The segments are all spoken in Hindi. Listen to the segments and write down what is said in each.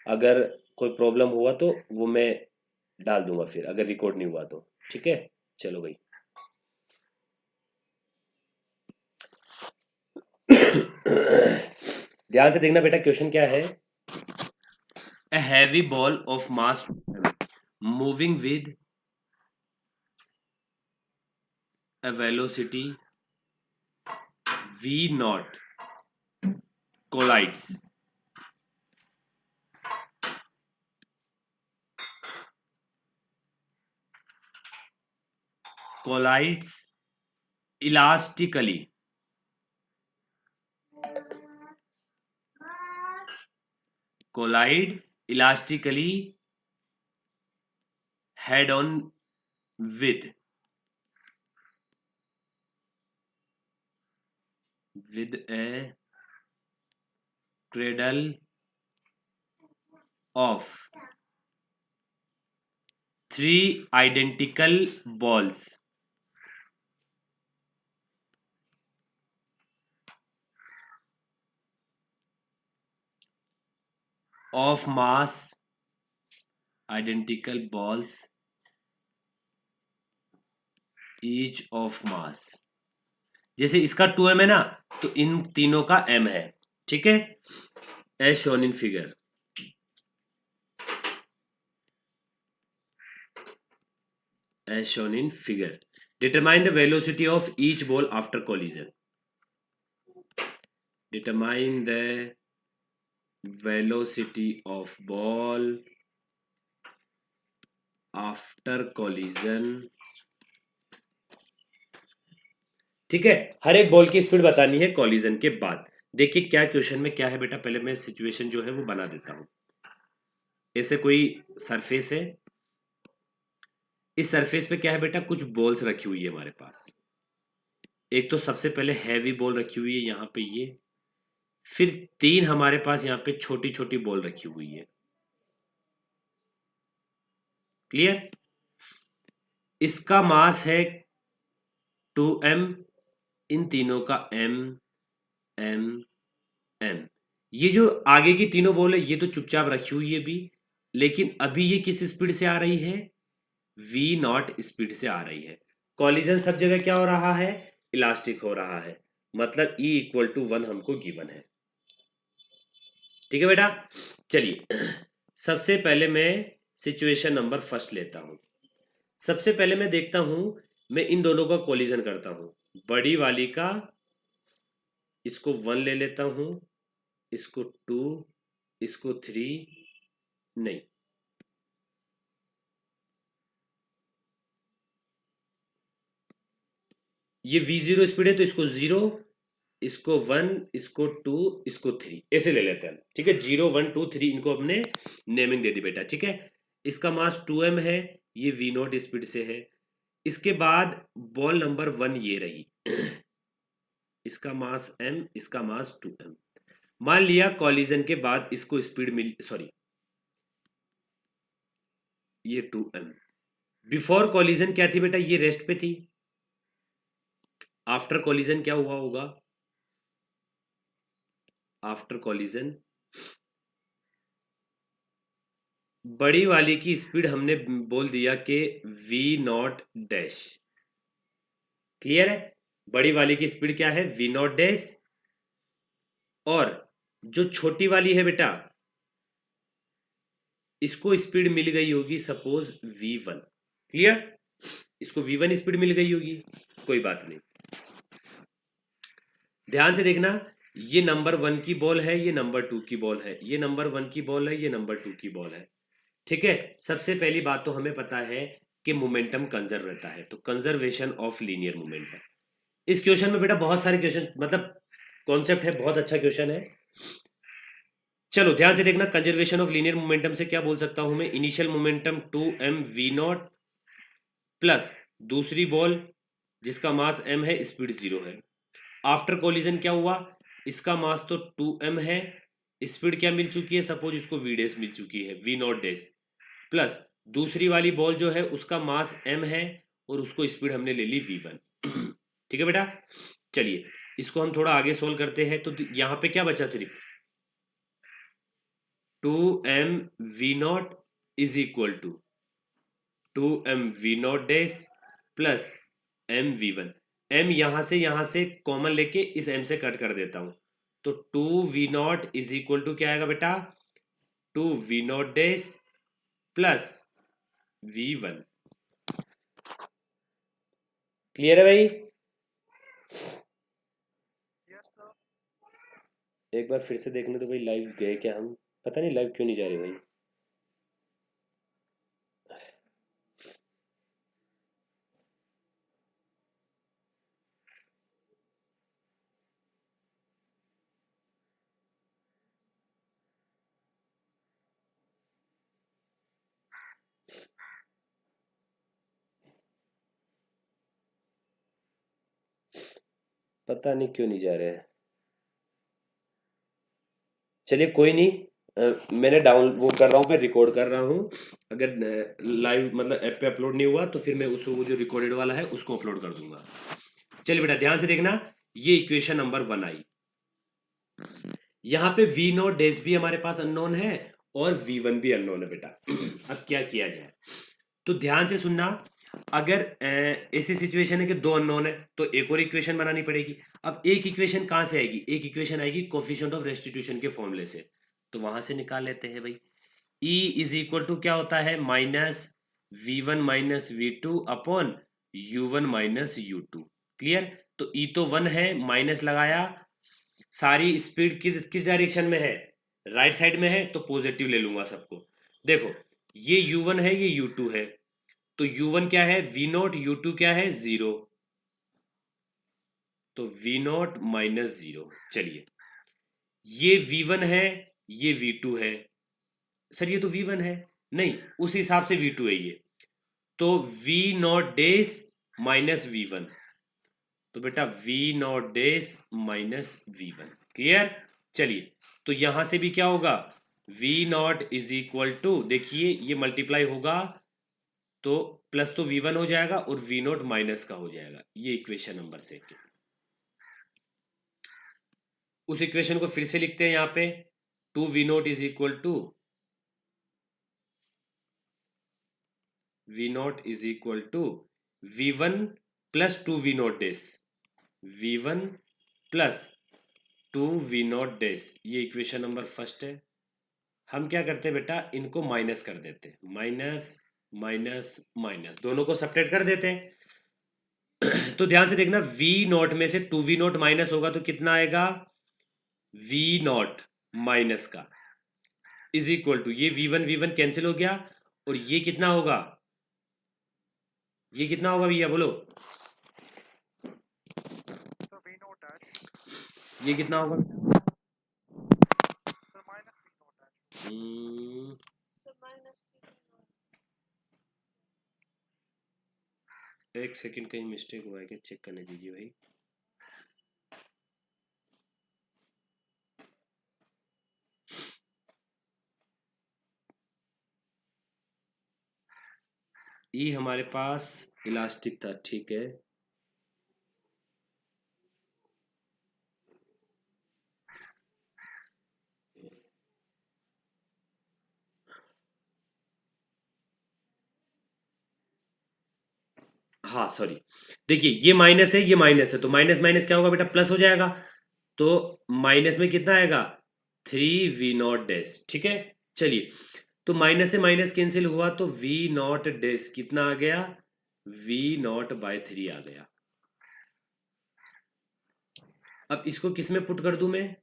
अगर कोई प्रॉब्लम हुआ तो वो मैं डाल दूंगा फिर, अगर रिकॉर्ड नहीं हुआ तो। ठीक है, चलो भाई। ध्यान से देखना बेटा, क्वेश्चन क्या है। A heavy ball of mass moving with a velocity v naught collides elastically collide elastically head on with a cradle of three identical balls of mass, identical balls each of mass। जैसे इसका 2m है ना, तो इन तीनों का m है। ठीक है, as shown in figure. As shown in figure. Determine the velocity of each ball after collision. Determine the velocity of ball after collision. ठीक है, हर एक बॉल की स्पीड बतानी है कॉलिजन के बाद। देखिए क्या क्वेश्चन में क्या है बेटा, पहले मैं सिचुएशन जो है वो बना देता हूं। ऐसे कोई सरफेस है, इस सरफेस पे क्या है बेटा, कुछ बॉल्स रखी हुई है हमारे पास। एक तो सबसे पहले हैवी बॉल रखी हुई है यहां पे ये, फिर तीन हमारे पास यहाँ पे छोटी छोटी बॉल रखी हुई है। क्लियर? इसका मास है 2m, इन तीनों का m m m। ये जो आगे की तीनों बॉल है ये तो चुपचाप रखी हुई है भी, लेकिन अभी ये किस स्पीड से आ रही है, v नॉट स्पीड से आ रही है। कॉलिजन सब जगह क्या हो रहा है, इलास्टिक हो रहा है, मतलब E इक्वल टू 1 हमको गिवन है। ठीक है बेटा, चलिए सबसे पहले मैं सिचुएशन नंबर फर्स्ट लेता हूं। सबसे पहले मैं देखता हूं, मैं इन दोनों का कोलिजन करता हूं। बड़ी वाली का, इसको 1 ले लेता हूं, इसको 2, इसको 3, नहीं, ये v0 स्पीड है तो इसको 0, इसको 1, इसको 2, इसको 3 ऐसे ले लेते हैं। ठीक है, 0 1 2 3 इनको हमने नेमिंग दे दी बेटा। ठीक है, इसका मास 2m है, ये v नॉट स्पीड से है। इसके बाद बॉल नंबर 1 ये रही इसका मास m, इसका मास 2m। मान लिया कॉलिजन के बाद इसको स्पीड मिल, सॉरी ये 2m। बिफोर कॉलिजन क्या थी बेटा, ये रेस्ट पे थी। आफ्टर कॉलिजन क्या हुआ होगा, आफ्टर कॉलिजन बड़ी वाली की स्पीड हमने बोल दिया कि v नॉट डैश। क्लियर है, बड़ी वाली की स्पीड क्या है, v नॉट डैश। और जो छोटी वाली है बेटा, इसको स्पीड मिल गई होगी सपोज v1। क्लियर, इसको v1 स्पीड मिल गई होगी, कोई बात नहीं। ध्यान से देखना, ये नंबर 1 की बॉल है, ये नंबर 2 की बॉल है, ये नंबर 1 की बॉल है, ये नंबर 2 की बॉल है। ठीक है, सबसे पहली बात तो हमें पता है कि मोमेंटम कंजर्व रहता है, तो कंजर्वेशन ऑफ लीनियर मोमेंटम। इस क्वेश्चन में बेटा बहुत सारे क्वेश्चन, मतलब कॉन्सेप्ट है, बहुत अच्छा क्वेश्चन है। चलो ध्यान से देखना, कंजर्वेशन ऑफ लीनियर मोमेंटम से क्या बोल सकता हूं मैं, initial momentum 2m v not plus दूसरी बॉल जिसका मास m है, स्पीड 0 है। आफ्टर कोलिजन क्या हुआ, इसका मास तो 2m है, स्पीड क्या मिल चुकी है, सपोज इसको v डैश मिल चुकी है, v नॉट डैश, प्लस दूसरी वाली बॉल जो है उसका मास m है और उसको स्पीड हमने ले ली v1। ठीक है बेटा, चलिए इसको हम थोड़ा आगे सोल्व करते हैं। तो यहाँ पे क्या बचा, सिर्फ 2m v0 is equal to 2m v0 dash plus mv1। m यहां से कॉमन लेके इस m से कट कर देता हूं, तो 2v0 इज इक्वल टू क्या आएगा बेटा, 2v0 dash plus v1। Clear है भाई? एक बार फिर से देखने तो भाई, लाइव गए क्या हम? पता नहीं लाइव क्यों नहीं जा रहे भाई। पता नहीं क्यों नहीं जा रहे हैं। चलिए कोई नहीं, मैंने डाउन वो कर रहा हूँ, मैं रिकॉर्ड कर रहा हूँ। अगर लाइव मतलब ऐप पे अपलोड नहीं हुआ तो फिर मैं उस वो जो रिकॉर्डेड वाला है उसको अपलोड कर दूंगा। चलिए बेटा ध्यान से देखना, ये इक्वेशन नंबर 1 आई। यहाँ पे v नॉट डैश भी हमारे पास अननोन है और v1 भी अननोन है बेटा। अब क्या किया जाए, तो ध्यान से सुनना। अगर ऐसी सिचुएशन है कि दो अननोन है तो एक और इक्वेशन बनानी पड़ेगी। अब एक इक्वेशन कहां से आएगी, एक इक्वेशन आएगी कोफिशिएंट ऑफ रेस्टिट्यूशन के फॉर्मूले से, तो वहां से निकाल लेते हैं भाई। E इज इक्वल टू क्या होता है, minus v1 minus v2 upon u1 minus u2। Clear? तो E तो 1 है, माइनस लगाया, सारी स्पीड किस डायरेक्शन में है, राइट साइड में है, तो पॉजिटिव ले लूंगा सबको। देखो ये u1 है, ये u2 है, तो u1 क्या है v0, u2 क्या है 0, तो v0 माइनस 0। चलिए ये v1 है, ये v2 है, सर ये तो v1 है, नहीं उस हिसाब से v2 है ये, तो v0 डैश माइनस v1, तो बेटा v0 dash minus v1। Clear? चलिए तो यहां से भी क्या होगा, v0 इज इक्वल टू, देखिए ये मल्टीप्लाई होगा तो प्लस तो v1 हो जाएगा और v0 माइनस का हो जाएगा। ये इक्वेशन नंबर 2। उस इक्वेशन को फिर से लिखते हैं यहाँ पे, 2v0 is equal to v0 is equal to v1 plus 2v0 dash, v1 plus 2v0 dash. ये इक्वेशन नंबर 1 है। हम क्या करते हैं बेटा, इनको माइनस कर देते हैं, माइनस माइनस माइनस, दोनों को सब्ट्रैक्ट कर देते हैं। तो ध्यान से देखना, v0 में से 2v0 माइनस होगा तो कितना आएगा, v0 माइनस का इज इक्वल टू, ये v1 कैंसिल हो गया, और ये कितना होगा, ये कितना होगा भैया बोलो, ये कितना होगा, एक सेकंड कहीं मिस्टेक हुआ है क्या, चेक करने दीजिए भाई। ई हमारे पास इलास्टिक था, ठीक है, हाँ सॉरी, देखिए ये माइनस है, ये माइनस है, तो माइनस माइनस क्या होगा बेटा, प्लस हो जाएगा, तो माइनस में कितना आएगा, 3v0 डैश। ठीक है, चलिए तो माइनस से माइनस कैंसिल हुआ तो v0 डैश कितना आ गया, v0/3 आ गया। अब इसको किस में पुट कर दूं मैं,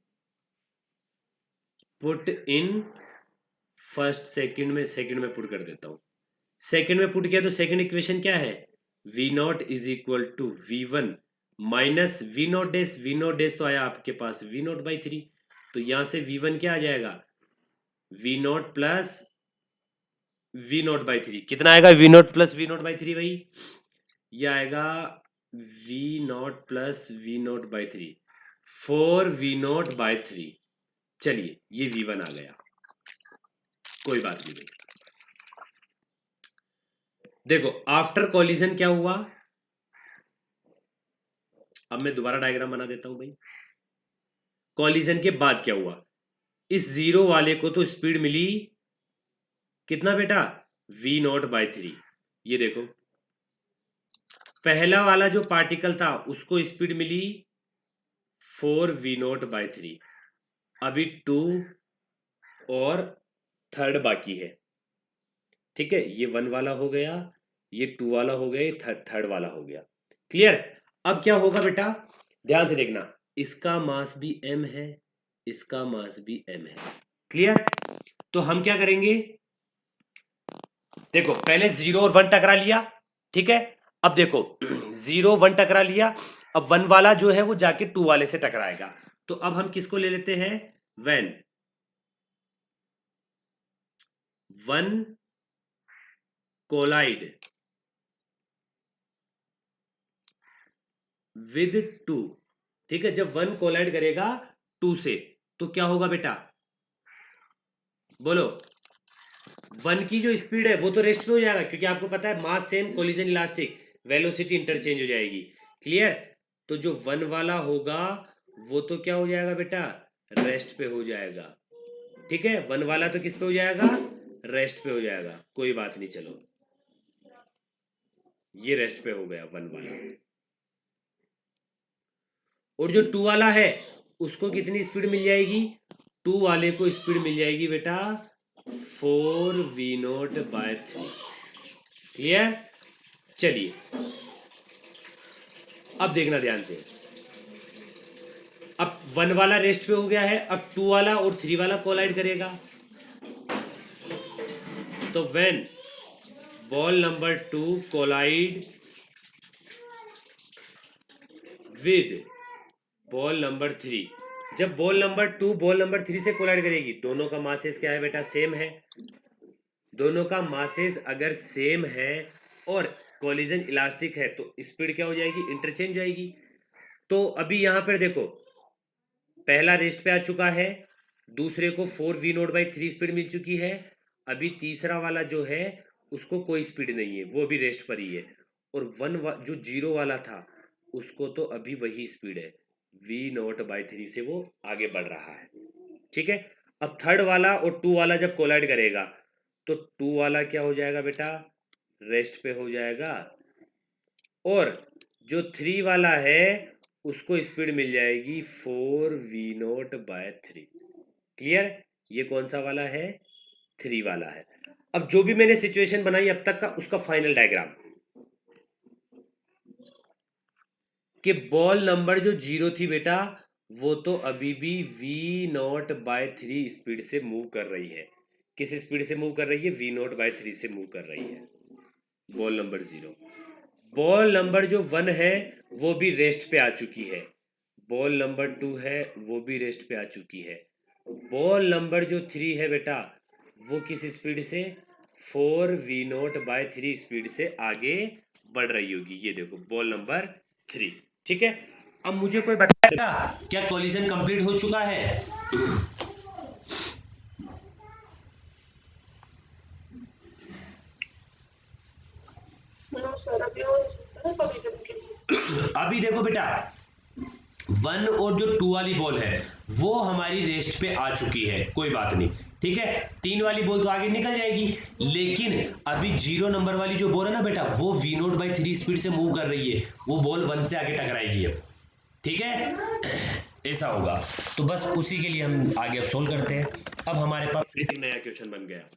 पुट इन फर्स्ट सेकंड में पुट कर देता हूं। सेकंड में पुट किया तो सेकंड इक्वेशन क्या है, v0 is equal to v1 minus v0 dash, v0 dash तो आया आपके पास v0/3, तो यहां से v1 क्या आ जाएगा, v0 प्लस v0/3। कितना आएगा, v0 प्लस v0/3 भाई, ये आएगा v0 प्लस v0/3, 4v0/3। चलिए ये v1 आ गया, कोई बात नहीं भाई। देखो आफ्टर कॉलिजन क्या हुआ, अब मैं दोबारा डायग्राम बना देता हूं भाई। कॉलिजन के बाद क्या हुआ, इस जीरो वाले को तो स्पीड मिली कितना बेटा, v0/3। ये देखो पहला वाला जो पार्टिकल था उसको स्पीड मिली 4v0/3। अभी 2 और थर्ड बाकी है। ठीक है, ये 1 वाला हो गया, ये 2 वाला हो गया, ये थर्ड वाला हो गया। क्लियर। अब क्या होगा बेटा, ध्यान से देखना, इसका मास भी m है, इसका मास भी m है। क्लियर। तो हम क्या करेंगे, देखो पहले 0 और 1 टकरा लिया, ठीक है। अब देखो 0 1 टकरा लिया, अब 1 वाला जो है वो जाके 2 वाले से टकराएगा। तो अब हम किसको ले लेते हैं, when 1 collide with 2। ठीक है, जब 1 कोलाइड करेगा 2 से तो क्या होगा बेटा, बोलो। 1 की जो स्पीड है वो तो रेस्ट पे हो जाएगा, क्योंकि आपको पता है mass same, collision elastic, velocity interchange हो जाएगी। क्लियर। तो जो 1 वाला होगा वो तो क्या हो जाएगा बेटा, रेस्ट पे हो जाएगा। ठीक है, 1 वाला तो किस पे हो जाएगा, रेस्ट पे हो जाएगा। कोई बात नहीं, चलो ये रेस्ट पे हो गया 1 वाला। और जो 2 वाला है उसको कितनी स्पीड मिल जाएगी, 2 वाले को स्पीड मिल जाएगी बेटा 4v0/3। क्लियर। चलिए अब देखना ध्यान से, अब 1 वाला रेस्ट पे हो गया है, अब 2 वाला और 3 वाला कोलाइड करेगा। तो when ball number 2 collide with ball number 3, जब बॉल नंबर 2 बॉल नंबर 3 से कोलाइड करेगी, दोनों का मासेस क्या है बेटा, सेम है। दोनों का मासेस अगर सेम है और कोलिजन इलास्टिक है तो स्पीड क्या हो जाएगी, इंटरचेंज हो जाएगी। तो अभी यहां पर देखो पहला रेस्ट पे आ चुका है, दूसरे को 4v0/3 स्पीड मिल चुकी है। अभी तीसरा वाला जो है उसको कोई स्पीड नहीं है, वो भी रेस्ट पर ही है। और जो 0 वाला था उसको तो अभी वही स्पीड है, v0/3 से वो आगे बढ़ रहा है। ठीक है। अब थर्ड वाला और 2 वाला जब कोलाइड करेगा तो 2 वाला क्या हो जाएगा बेटा, रेस्ट पे हो जाएगा। और जो 3 वाला है उसको स्पीड मिल जाएगी 4v0/3। क्लियर। ये कौन सा वाला है, 3 वाला है। अब जो भी मैंने सिचुएशन बनाई अब तक का उसका फाइनल डायग्राम, कि बॉल नंबर जो 0 थी बेटा वो तो अभी भी v0/3 स्पीड से मूव कर रही है। किस स्पीड से मूव कर रही है, v0/3 से मूव कर रही है बॉल नंबर 0। बॉल नंबर जो 1 है वो भी रेस्ट पे आ चुकी है, बॉल नंबर 2 है वो भी रेस्ट पे आ चुकी है। बॉल नंबर जो 3 है बेटा वो किस स्पीड से, 4v0/3 स्पीड से आगे बढ़ रही होगी। ये देखो बॉल नंबर 3। ठीक है। अब मुझे कोई बताएगा क्या कॉलिजन कंप्लीट हो चुका है, सर अभी और collision के लिए। अभी देखो बेटा 1 और जो 2 वाली बॉल है वो हमारी रेस्ट पे आ चुकी है, कोई बात नहीं। ठीक है, 3 वाली बॉल तो आगे निकल जाएगी, लेकिन अभी 0 नंबर वाली जो बॉल है ना बेटा वो v0/3 स्पीड से मूव कर रही है, वो बॉल 1 से आगे टकराएगी अब। ठीक है, ऐसा होगा। तो बस उसी के लिए हम आगे अब सोल्व करते हैं। अब हमारे पास फिर से एक नया क्वेश्चन बन गया।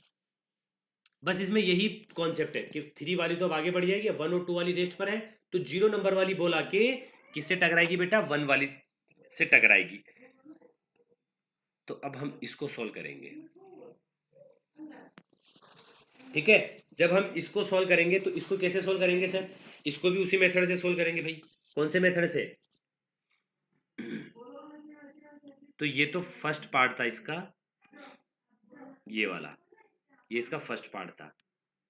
बस इसमें यही कॉन्सेप्ट है कि 3 वाली तो अब आगे बढ़ जाएगी, 1 और 2 वाली रेस्ट पर है, तो 0 नंबर वाली बॉल आके किससे टकराएगी बेटा, 1 वाली से टकराएगी। तो अब हम इसको सॉल्व करेंगे। ठीक है, जब हम इसको सॉल्व करेंगे तो इसको कैसे सॉल्व करेंगे सर, इसको भी उसी मेथड से सॉल्व करेंगे भाई। कौन से मेथड से, तो ये तो फर्स्ट पार्ट था इसका, ये वाला, ये इसका फर्स्ट पार्ट था।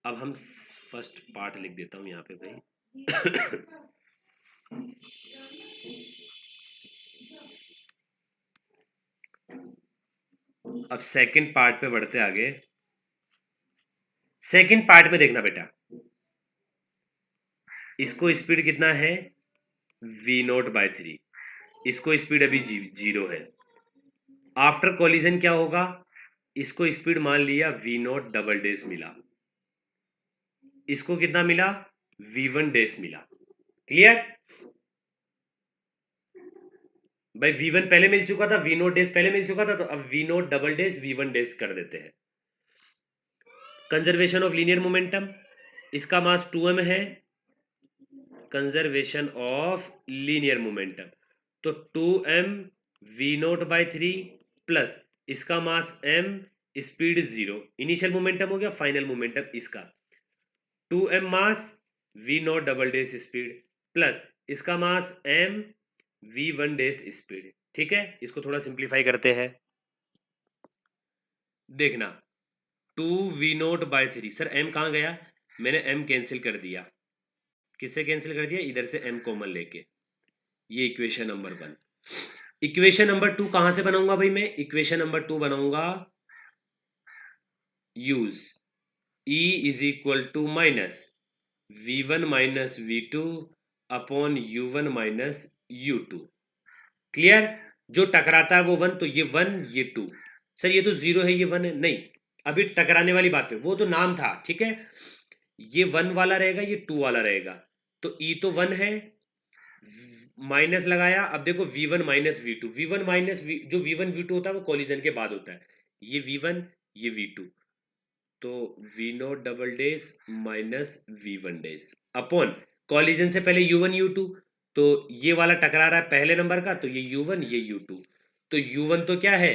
अब हम फर्स्ट पार्ट लिख देता हूं यहाँ पे भाई। अब सेकंड पार्ट पे बढ़ते आगे। सेकंड पार्ट में देखना बेटा, इसको स्पीड कितना है, v0/3, इसको स्पीड अभी 0 है। आफ्टर कोलिजन क्या होगा, इसको स्पीड मान लिया v0 डबल डेज मिला, इसको कितना मिला v1 डेज मिला। क्लियर भाई, v1 पहले मिल चुका था, v0 डेज पहले मिल चुका था, तो अब v0 double days v1 days कर देते हैं। कंजर्वेशन ऑफ लीनियर मोमेंटम, इसका मास 2m है, कंजर्वेशन ऑफ लीनियर मोमेंटम, तो 2m v0 बाई 3 प्लस इसका मास m, स्पीड 0, इनिशियल मोमेंटम हो गया, फाइनल मोमेंटम इसका 2m मास v0 double days speed plus इसका मास m v1 डेज स्पीड। ठीक है, इसको थोड़ा सिंप्लीफाई करते हैं। देखना 2v0 बाई 3, सर m कहाँ गया, मैंने m कैंसिल कर दिया, किससे कैंसिल कर दिया, इधर से m कॉमन लेके, ये इक्वेशन नंबर 1। इक्वेशन नंबर 2 कहां से बनाऊंगा भाई, मैं इक्वेशन नंबर 2 बनाऊंगा use E is equal to minus v1 minus v2 upon u1 minus u2। Clear, जो टकराता है वो 1, तो ये 1 ये 2, सर ये तो 0 है ये 1 है, नहीं अभी टकराने वाली बात पे, वो तो नाम था, ठीक है, ये 1 वाला रहेगा ये 2 वाला रहेगा, तो E तो 1 है, माइनस लगाया, अब देखो v1 minus v2, v1 minus जो v1 v2 होता है वो कोलिजन के बाद होता है, ये v1 ये v2, तो v0 double days minus v1 days upon collision से पहले u1 u2, तो ये वाला टकरा रहा है पहले नंबर का, तो ये u1 ये u2, तो u1 तो क्या है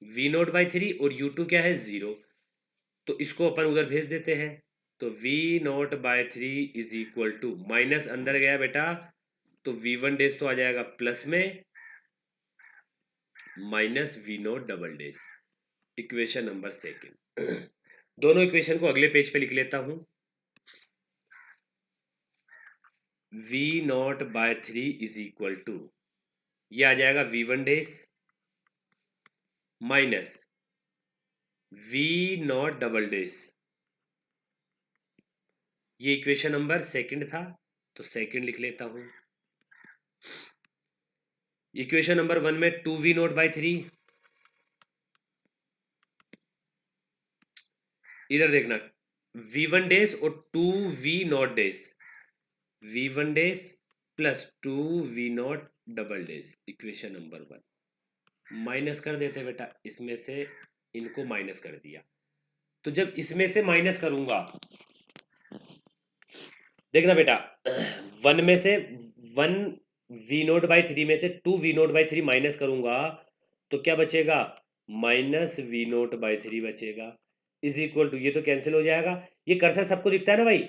v0 बाई 3 और u2 क्या है 0, तो इसको अपन उधर भेज देते हैं, तो v0 by 3 is equal to minus अंदर गया बेटा, तो v1 डेज तो आ जाएगा प्लस में minus v0 double days, equation number 2। दोनों इक्वेशन को अगले पेज पे लिख लेता हूं, v0 by 3 is equal to, ये आ जाएगा v1 dash minus v0 double days, ये इक्वेशन नंबर 2 था, तो 2 लिख लेता हूं। इक्वेशन नंबर 1 में 2v0 बाई 3, इधर देखना v1 डेज और 2v0 days, v1 days plus 2v0 double days, equation number 1 minus कर देते बेटा, इसमें से इनको माइनस कर दिया, तो जब इसमें से माइनस करूंगा, देखना बेटा 1 में से 1v0 बाई 3 में से 2v0 बाई 3 माइनस करूंगा, तो क्या बचेगा माइनस v0 बाई 3 बचेगा, इज इक्वल टू, ये तो कैंसिल हो जाएगा, ये कर्सर सबको दिखता है ना भाई,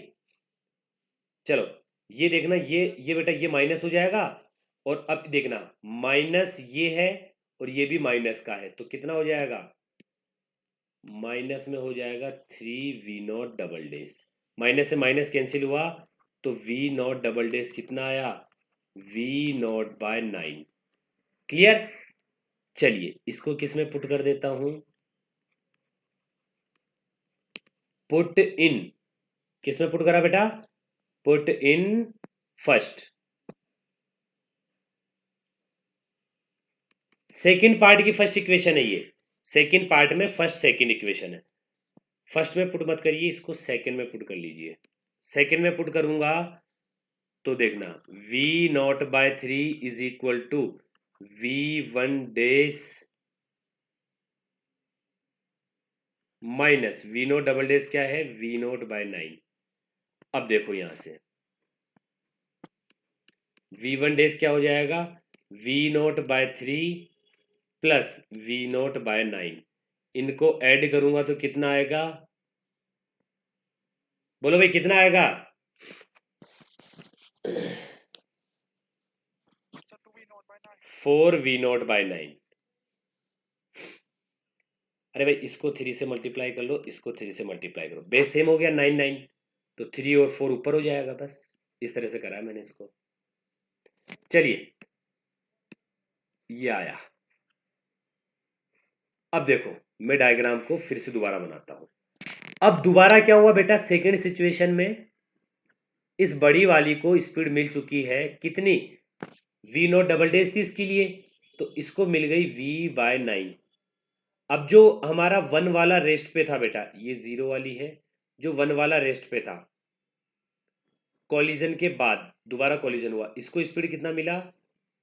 चलो ये देखना, ये बेटा ये माइनस हो जाएगा, और अब देखना माइनस ये है और ये भी माइनस का है, तो कितना हो जाएगा, माइनस में हो जाएगा 3v0 डबल डेज, माइनस से माइनस कैंसिल हुआ, तो v0 डबल डेज कितना आया v0 बाय 9। क्लियर, चलिए इसको किस में पुट कर देता हूं, पुट इन, किस में पुट करा बेटा, put in first, second part की फर्स्ट इक्वेशन है ये, सेकंड पार्ट में फर्स्ट सेकंड इक्वेशन है, फर्स्ट में पुट मत करिए, इसको सेकंड में पुट कर लीजिए, सेकंड में पुट करूंगा तो देखना v0 by 3 is equal to v1 dash minus v0 double dash क्या है v0 बाय 9। अब देखो यहां से v1 डेज क्या हो जाएगा v0 by 3 plus v0 bye 9, इनको ऐड करूंगा तो कितना आएगा, बोलो भाई कितना आएगा, 4v0 बाय 9। अरे भाई इसको 3 से मल्टीप्लाई कर लो, इसको 3 से मल्टीप्लाई करो, बेस सेम हो गया 9 9, तो 3 और 4 ऊपर हो जाएगा, बस इस तरह से करा है मैंने इसको। चलिए ये आया, अब देखो मैं डायग्राम को फिर से दोबारा बनाता हूं। अब दोबारा क्या हुआ बेटा, सेकेंड सिचुएशन में इस बड़ी वाली को स्पीड मिल चुकी है कितनी, v0 डबल डेज थी इसके लिए, तो इसको मिल गई v बाय 9, अब जो हमारा 1 वाला रेस्ट पे था बेटा, ये 0 वाली है, जो 1 वाला रेस्ट पे था, कॉलिजन के बाद दोबारा कॉलिजन हुआ, इसको स्पीड कितना मिला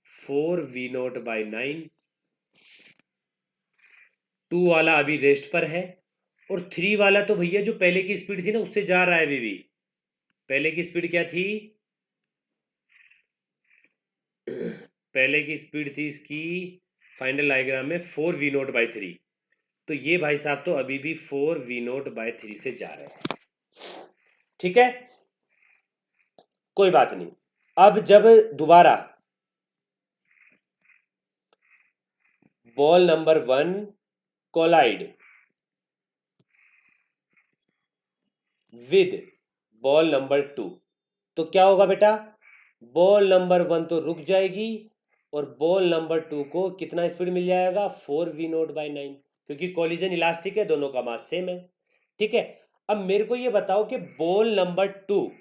4v0/9। 2 वाला अभी रेस्ट पर है, और 3 वाला तो भैया जो पहले की स्पीड थी ना उससे जा रहा है अभी भी। पहले की स्पीड क्या थी? पहले की स्पीड थी इसकी फाइनल डायग्राम में 4v0/3, तो ये भाई साहब तो अभी भी 4v0/3 से जा रहे हैं। ठीक है, कोई बात नहीं। अब जब दोबारा ball number 1 collide with ball number 2, तो क्या होगा बेटा? बॉल नंबर 1 तो रुक जाएगी और बॉल नंबर 2 को कितना स्पीड मिल जाएगा 4v0/9, क्योंकि कॉलिजन इलास्टिक है, दोनों का मास सेम है। ठीक है, अब मेरे को ये बताओ कि बॉल नंबर 2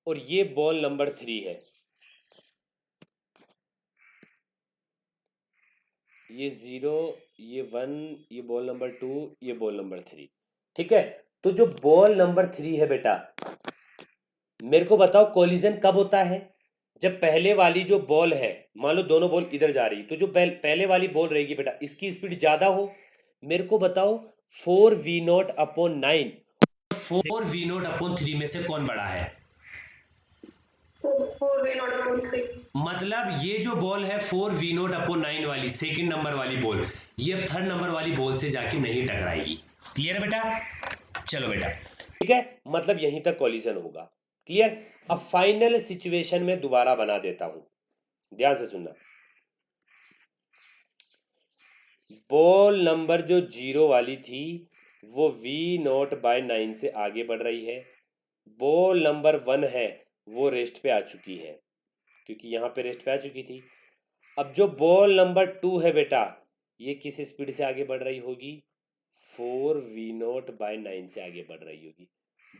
और ये बॉल नंबर 3 है, ये 0, ये 1, ये बॉल नंबर 2, ये बॉल नंबर 3। ठीक है, तो जो बॉल नंबर 3 है बेटा, मेरे को बताओ कॉलिजन कब होता है? जब पहले वाली जो बॉल है, मान लो दोनों बॉल इधर जा रही, तो जो पहले वाली बॉल रहेगी बेटा, इसकी स्पीड ज्यादा हो। मेरे को बताओ 4v0/9 4v0/3 में से कौन बड़ा है? 4v0/3। मतलब ये जो बॉल है 4v0/9 वाली, सेकंड नंबर वाली बॉल, ये अब थर्ड नंबर वाली बॉल से जाके नहीं टकराएगी। क्लियर है बेटा? चलो बेटा, ठीक है, मतलब यहीं तक कॉलिजन होगा। क्लियर? अब फाइनल सिचुएशन में दोबारा बना देता हूं, ध्यान से सुनना। बॉल नंबर जो 0 वाली थी वो v0/9 से आगे बढ़ रही है। बॉल नंबर 1 है वो रेस्ट पे आ चुकी है, क्योंकि यहाँ पे रेस्ट पे आ चुकी थी। अब जो बॉल नंबर 2 है बेटा, ये किस स्पीड से आगे बढ़ रही होगी? 4v0/9 से आगे बढ़ रही होगी।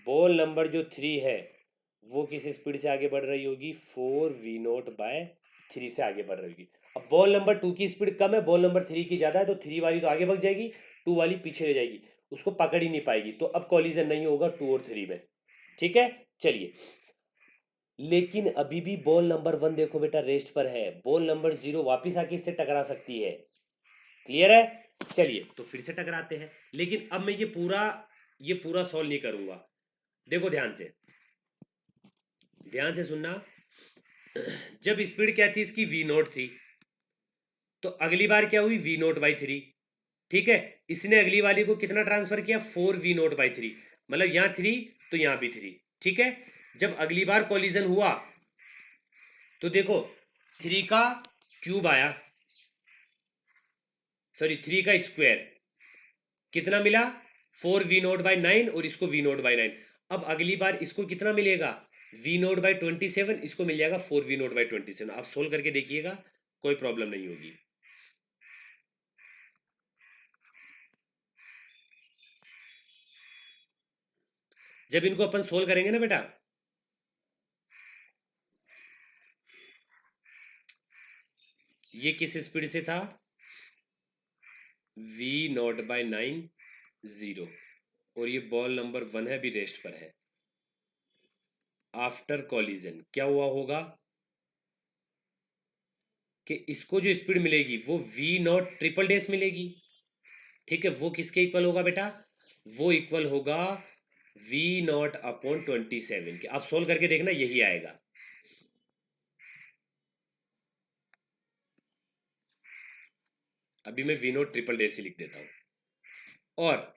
बॉल नंबर जो 3 है वो किस स्पीड से आगे बढ़ रही होगी? 4v0/3 से आगे बढ़ रही होगी। अब बॉल नंबर 2 की स्पीड कम है, बॉल नंबर 3 की ज़्यादा है, तो 3 वाली तो आगे भाग जाएगी, 2 वाली पीछे रह जाएगी, उसको पकड़ ही नहीं पाएगी, तो अब कॉलिजन नहीं होगा 2 और 3 में। ठीक है, चलिए। लेकिन अभी भी बॉल नंबर 1 देखो बेटा रेस्ट पर है, बॉल नंबर 0 वापिस आके इससे टकरा सकती है। क्लियर है? चलिए तो फिर से टकराते हैं, लेकिन अब मैं ये पूरा सॉल्व नहीं करूंगा। देखो ध्यान से सुनना। जब स्पीड क्या थी इसकी v0 थी, तो अगली बार क्या हुई v0/3। ठीक है, इसने अगली वाली को कितना ट्रांसफर किया 4v0/3, मतलब यहां 3 तो यहां भी 3। ठीक है, जब अगली बार कॉलिजन हुआ तो देखो 3 का क्यूब आया, सॉरी 3 का स्क्वायर, कितना मिला 4v0/9, और इसको v0/9। अब अगली बार इसको कितना मिलेगा v0/27, इसको मिल जाएगा 4v0/27। आप सोल्व करके देखिएगा, कोई प्रॉब्लम नहीं होगी। जब इनको अपन सोल्व करेंगे ना बेटा, ये किस स्पीड से था v0/9 0, और ये बॉल नंबर 1 है, भी रेस्ट पर है। आफ्टर कॉलिजन क्या हुआ होगा कि इसको जो स्पीड मिलेगी वो v0 मिलेगी। ठीक है, वो किसके इक्वल होगा बेटा? वो इक्वल होगा v0/27 के। आप सोल्व करके देखना, यही आएगा। अभी मैं v0 ही लिख देता हूं। और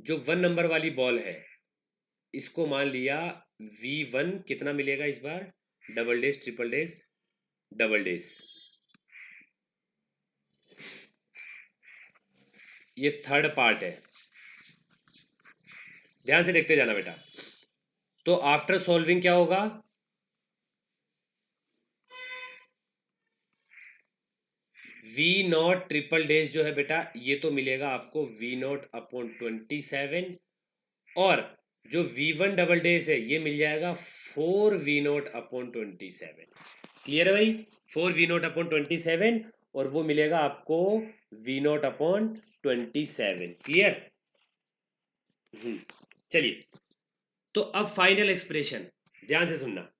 जो 1 नंबर वाली बॉल है, इसको मान लिया v1 कितना मिलेगा इस बार, डबल डेस ट्रिपल डेस डबल डेस, ये थर्ड पार्ट है, ध्यान से देखते जाना बेटा। तो आफ्टर सॉल्विंग क्या होगा, v0 जो है बेटा, ये तो मिलेगा आपको v0/27, और जो v1 डबल डेस है ये मिल जाएगा 4v0/27। क्लियर है भाई? 4v0/27, और वो मिलेगा आपको V0 अपॉन 27। क्लियर? चलिए, तो अब फाइनल एक्सप्रेशन ध्यान से सुनना।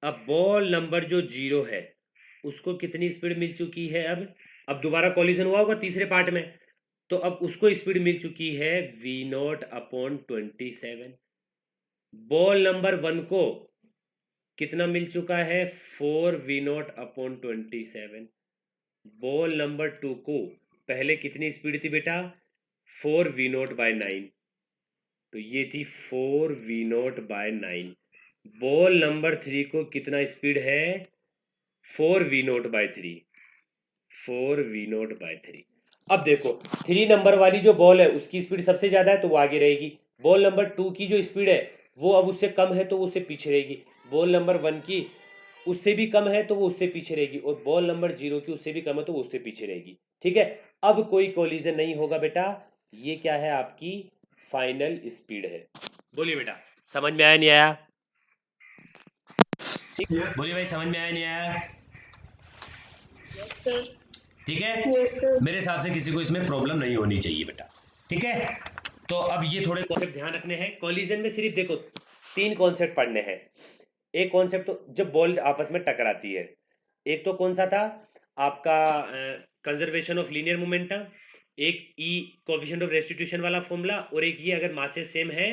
अब बॉल नंबर जो 0 है उसको कितनी स्पीड मिल चुकी है? अब दोबारा कॉलिजन हुआ होगा तीसरे पार्ट में, तो अब उसको स्पीड मिल चुकी है V0 अपॉन 27। बॉल नंबर 1 को कितना मिल चुका है? 4V0 upon 27। बॉल नंबर 2 को पहले कितनी स्पीड थी बेटा? 4V0/9, तो ये थी 4V0/9। बॉल नंबर 3 को कितना स्पीड है? 4V0/3, 4V0/3। अब देखो 3 नंबर वाली जो बॉल है उसकी स्पीड सबसे ज़्यादा है तो वो आगे रहेगी। बॉल नंबर 2 की जो स्पीड है वो अब उससे कम है तो वो उससे पीछे रहेगी। बॉल नंबर 1 की उससे भी कम है तो वो उससे पीछे रहेगी, और बॉल नंबर 0 की उससे भी कम है तो वो उससे पीछे रहेगी। ठीक है, अब कोई कोलिजन नहीं होगा बेटा। ये क्या है? आपकी फाइनल स्पीड है। बोलिए बेटा, समझ में आया नहीं आया? Yes. बोलिए भाई, समझ में आया नहीं आया? Yes, sir. ठीक है, Yes, sir. मेरे हिसाब से किसी को इसमें प्रॉब्लम नहीं होनी चाहिए बेटा। ठीक है, तो अब ये थोड़े कॉन्सेप्ट ध्यान रखने हैं। कॉलिजन में सिर्फ देखो 3 कॉन्सेप्ट पढ़ने हैं। एक कॉन्सेप्ट तो जब बॉल आपस में टकराती है, एक तो कौन सा था आपका? कंजर्वेशन ऑफ लीनियर मोमेंटम, एक ई कोफिशिएंट ऑफ रेस्टिट्यूशन वाला फॉर्मूला, और एक ये अगर मासेस सेम है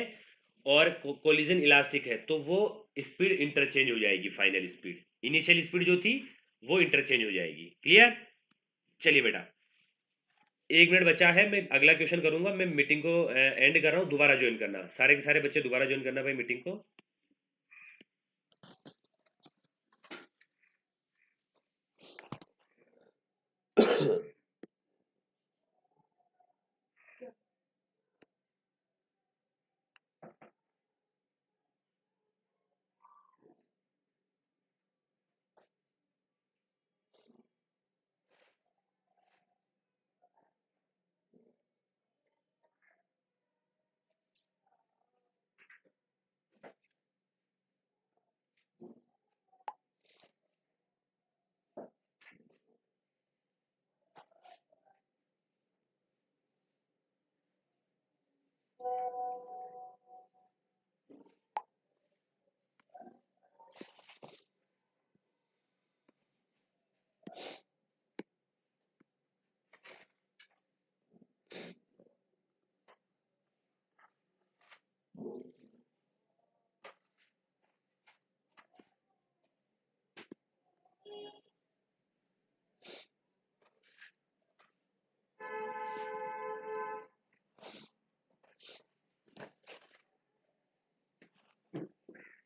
और कोलिजन इलास्टिक है तो वो स्पीड इंटरचेंज हो जाएगी। फाइनल स्पीड, इनिशियल स्पीड जो थी वो इंटरचेंज हो जाएगी। क्लियर? चलिए बेटा, 1 मिनट बचा है, मैं अगला क्वेश्चन करूंगा। मैं मीटिंग को एंड कर रहा हूँ, दोबारा ज्वाइन करना, सारे के सारे बच्चे दोबारा ज्वाइन करना भाई मीटिंग को।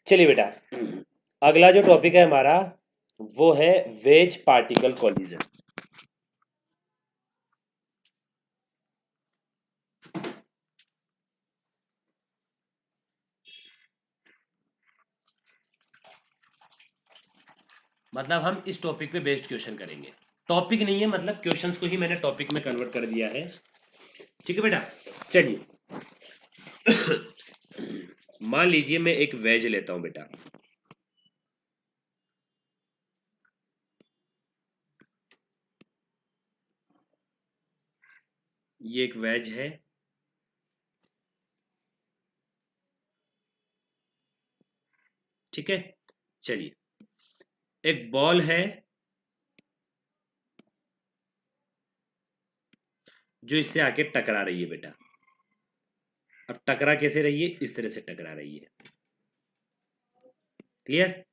चलिए बेटा, अगला जो टॉपिक है हमारा वो है वेज पार्टिकल कॉलिजन। मतलब हम इस टॉपिक पे बेस्ड क्वेश्चन करेंगे। टॉपिक नहीं है, मतलब क्वेश्चंस को ही मैंने टॉपिक में कन्वर्ट कर दिया है। ठीक है बेटा, चलिए मान लीजिए मैं एक वेज लेता हूं बेटा। ये एक वेज है, ठीक है। चलिए, एक बॉल है जो इससे आके टकरा रही है बेटा। अब टकरा कैसे रही है? इस तरह से टकरा रही है। क्लियर?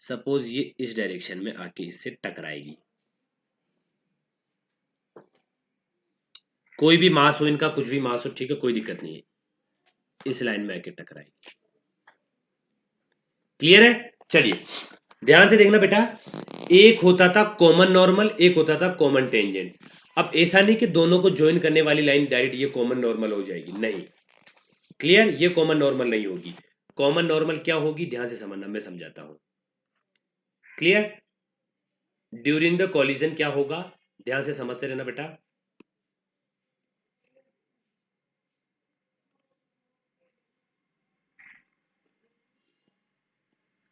सपोज ये इस डायरेक्शन में आके इससे टकराएगी। कोई भी मास हो इनका, कुछ भी मास हो, ठीक है, कोई दिक्कत नहीं है। इस लाइन में आके टकराएगी। क्लियर है? चलिए ध्यान से देखना बेटा, एक होता था कॉमन नॉर्मल, एक होता था कॉमन टेंजेंट। अब ऐसा नहीं कि दोनों को ज्वाइन करने वाली लाइन डायरेक्ट ये कॉमन नॉर्मल हो जाएगी, नहीं। क्लियर? ये कॉमन नॉर्मल नहीं होगी। कॉमन नॉर्मल क्या होगी? ध्यान से समझना, मैं समझाता हूं। क्लियर? ड्यूरिंग द कॉलिजन क्या होगा? ध्यान से समझते रहना बेटा।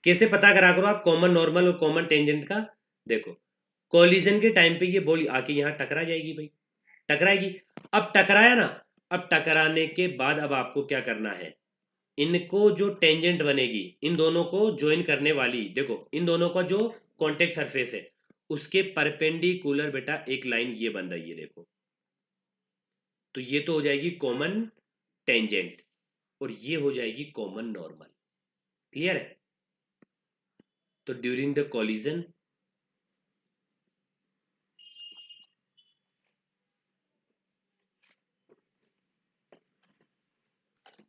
कैसे पता करा करो आप कॉमन नॉर्मल और कॉमन टेंजेंट का? देखो, कोलिजन के टाइम पे ये बॉल आके यहाँ टकरा जाएगी भाई, टकराएगी। अब टकराया ना, अब टकराने के बाद अब आपको क्या करना है, इनको जो टेंजेंट बनेगी, इन दोनों को ज्वाइन करने वाली, देखो इन दोनों का जो कॉन्टेक्ट सरफेस है उसके परपेंडिकुलर बेटा एक लाइन ये बन रही है, देखो। तो ये तो हो जाएगी कॉमन टेंजेंट और ये हो जाएगी कॉमन नॉर्मल। क्लियर है? तो ड्यूरिंग द कॉलिजन,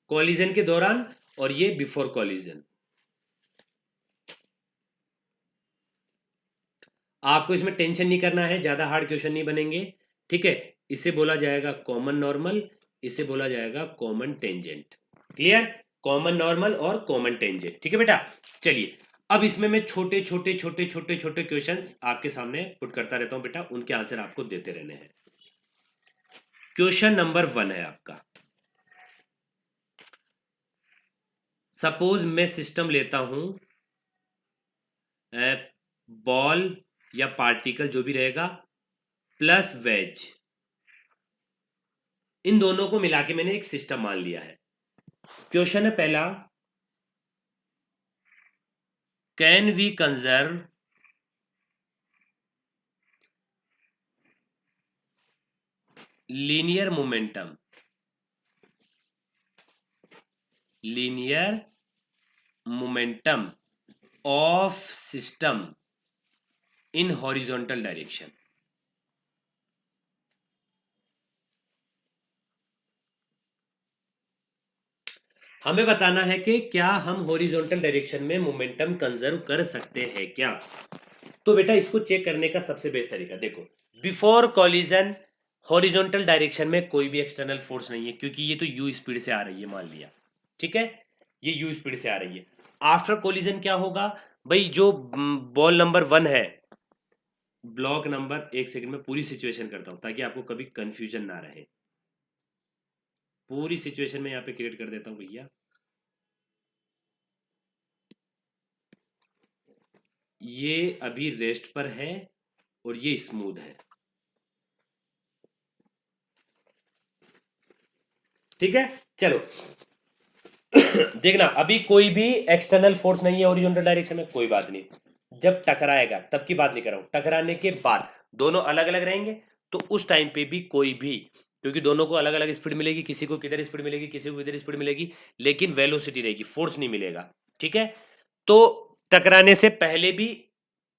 कॉलिजन के दौरान और ये बिफोर कॉलिजन, आपको इसमें टेंशन नहीं करना है, ज्यादा हार्ड क्वेश्चन नहीं बनेंगे। ठीक है, इसे बोला जाएगा कॉमन नॉर्मल, इसे बोला जाएगा common tangent. Clear? Common normal और कॉमन टेंजेंट। ठीक है बेटा, चलिए अब इसमें मैं छोटे छोटे छोटे छोटे छोटे क्वेश्चंस आपके सामने पुट करता रहता हूं बेटा, उनके आंसर आपको देते रहने हैं। क्वेश्चन नंबर 1 है आपका, सपोज मैं सिस्टम लेता हूं, बॉल या पार्टिकल जो भी रहेगा प्लस वेज, इन दोनों को मिला के मैंने एक सिस्टम मान लिया है। क्वेश्चन है पहला, can we conserve linear momentum, linear momentum of system in horizontal direction. हमें बताना है कि क्या हम हॉरिजॉन्टल डायरेक्शन में मोमेंटम कंजर्व कर सकते हैं क्या। तो बेटा इसको चेक करने का सबसे बेस्ट तरीका देखो, बिफोर कॉलिजन हॉरिजॉन्टल डायरेक्शन में कोई भी एक्सटर्नल फोर्स नहीं है, क्योंकि ये तो यू स्पीड से आ रही है, मान लिया। ठीक है, ये यू स्पीड से आ रही है। आफ्टर कॉलिजन क्या होगा भाई, जो बॉल नंबर 1 है, ब्लॉक नंबर, एक सेकंड में पूरी सिचुएशन करता हूं ताकि आपको कभी कंफ्यूजन ना रहे। पूरी सिचुएशन में यहाँ पे क्रिएट कर देता हूं भैया। ये अभी रेस्ट पर है और ये स्मूथ है। ठीक है, चलो देखना, अभी कोई भी एक्सटर्नल फोर्स नहीं है हॉरिजॉन्टल डायरेक्शन में, कोई बात नहीं। जब टकराएगा तब की बात नहीं कर रहा हूं, टकराने के बाद दोनों अलग अलग रहेंगे तो उस टाइम पे भी कोई भी, क्योंकि दोनों को अलग अलग स्पीड मिलेगी, किसी को किधर स्पीड मिलेगी, किसी को किधर स्पीड मिलेगी, लेकिन वेलोसिटी रहेगी, फोर्स नहीं मिलेगा। ठीक है, तो टकराने से पहले भी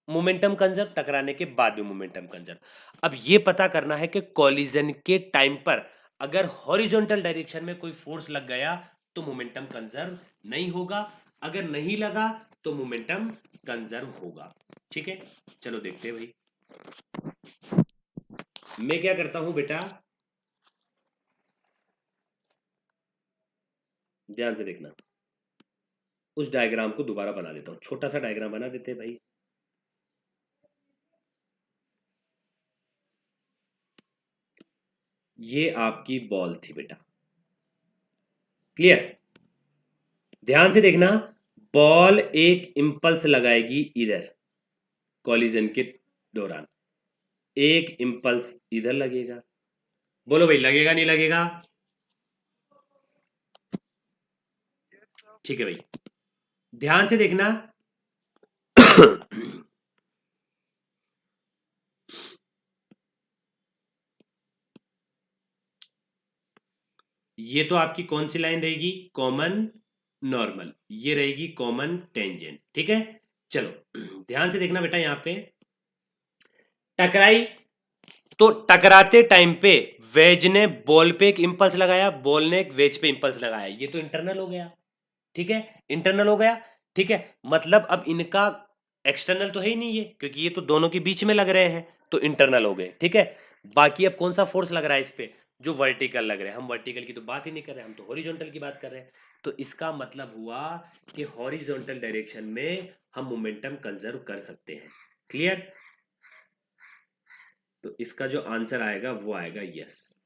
मोमेंटम कंजर्व, टकराने के बाद भी मोमेंटम कंजर्व। अब ये पता करना है कि कॉलिजन के टाइम पर अगर हॉरिजॉन्टल डायरेक्शन में कोई फोर्स लग गया तो मोमेंटम कंजर्व नहीं होगा, अगर नहीं लगा तो मोमेंटम कंजर्व होगा। ठीक है, चलो देखते हैं भाई। मैं क्या करता हूं बेटा, ध्यान से देखना, उस डायग्राम को दोबारा बना देता हूं, छोटा सा डायग्राम बना देते हैं भाई। ये आपकी बॉल थी बेटा, क्लियर? ध्यान से देखना, बॉल एक इंपल्स लगाएगी इधर, कॉलिजन के दौरान एक इंपल्स इधर लगेगा। बोलो भाई, लगेगा नहीं लगेगा? ठीक है भाई, ध्यान से देखना ये तो आपकी कौन सी लाइन रहेगी, कॉमन नॉर्मल, ये रहेगी कॉमन टेंजेंट। ठीक है, चलो ध्यान से देखना बेटा, यहां पे टकराई, तो टकराते टाइम पे वेज ने बॉल पे एक इंपल्स लगाया, बॉल ने एक वेज पे इंपल्स लगाया, ये तो इंटरनल हो गया। ठीक है, इंटरनल हो गया। ठीक है, मतलब अब इनका एक्सटर्नल तो है ही नहीं ये, क्योंकि ये तो दोनों के बीच में लग रहे हैं, तो इंटरनल हो गए। ठीक है, बाकी अब कौन सा फोर्स लग रहा है इस पे, जो वर्टिकल लग रहे हैं। हम वर्टिकल की तो बात ही नहीं कर रहे, हम तो हॉरिजॉन्टल की बात कर रहे हैं। तो इसका मतलब हुआ कि हॉरिजॉन्टल डायरेक्शन में हम मोमेंटम कंजर्व कर सकते हैं। क्लियर? तो इसका जो आंसर आएगा वो आएगा यस।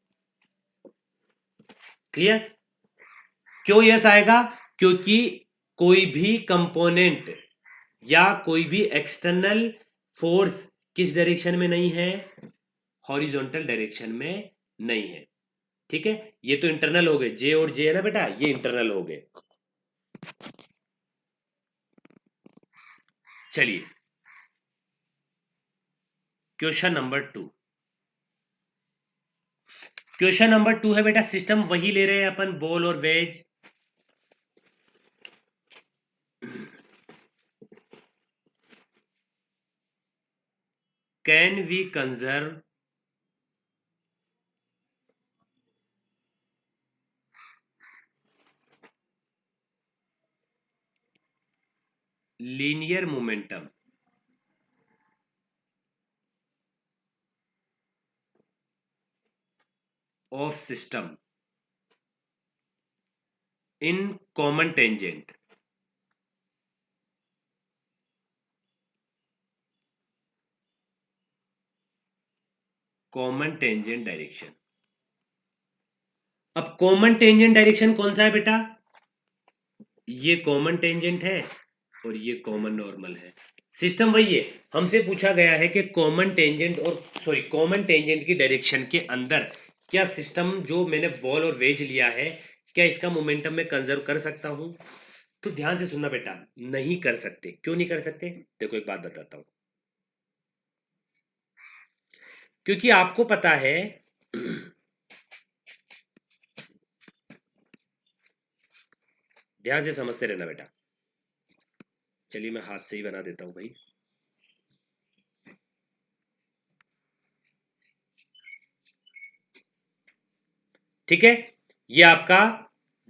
क्लियर? क्यों यस आएगा? क्योंकि कोई भी कंपोनेंट या कोई भी एक्सटर्नल फोर्स किस डायरेक्शन में नहीं है, हॉरिजॉन्टल डायरेक्शन में नहीं है। ठीक है, ये तो इंटरनल हो गए, जे और जे है ना बेटा, ये इंटरनल हो गए। चलिए क्वेश्चन नंबर 2। क्वेश्चन नंबर 2 है बेटा, सिस्टम वही ले रहे हैं अपन, बॉल और wedge. Can we conserve linear momentum of system in common tangent direction. अब कॉमन टेंजेंट डायरेक्शन कौन सा है बेटा, ये कॉमन टेंजेंट है और ये कॉमन नॉर्मल है। सिस्टम वही है, हमसे पूछा गया है कि कॉमन टेंजेंट की डायरेक्शन के अंदर क्या सिस्टम जो मैंने बॉल और वेज लिया है, क्या इसका मोमेंटम में कंजर्व कर सकता हूं। तो ध्यान से सुनना बेटा, नहीं कर सकते। क्यों नहीं कर सकते, देखो एक बात बताता हूं। क्योंकि आपको पता है ध्यान से समझते रहना बेटा। चलिए मैं हाथ से ही बना देता हूं भाई। ठीक है, ये आपका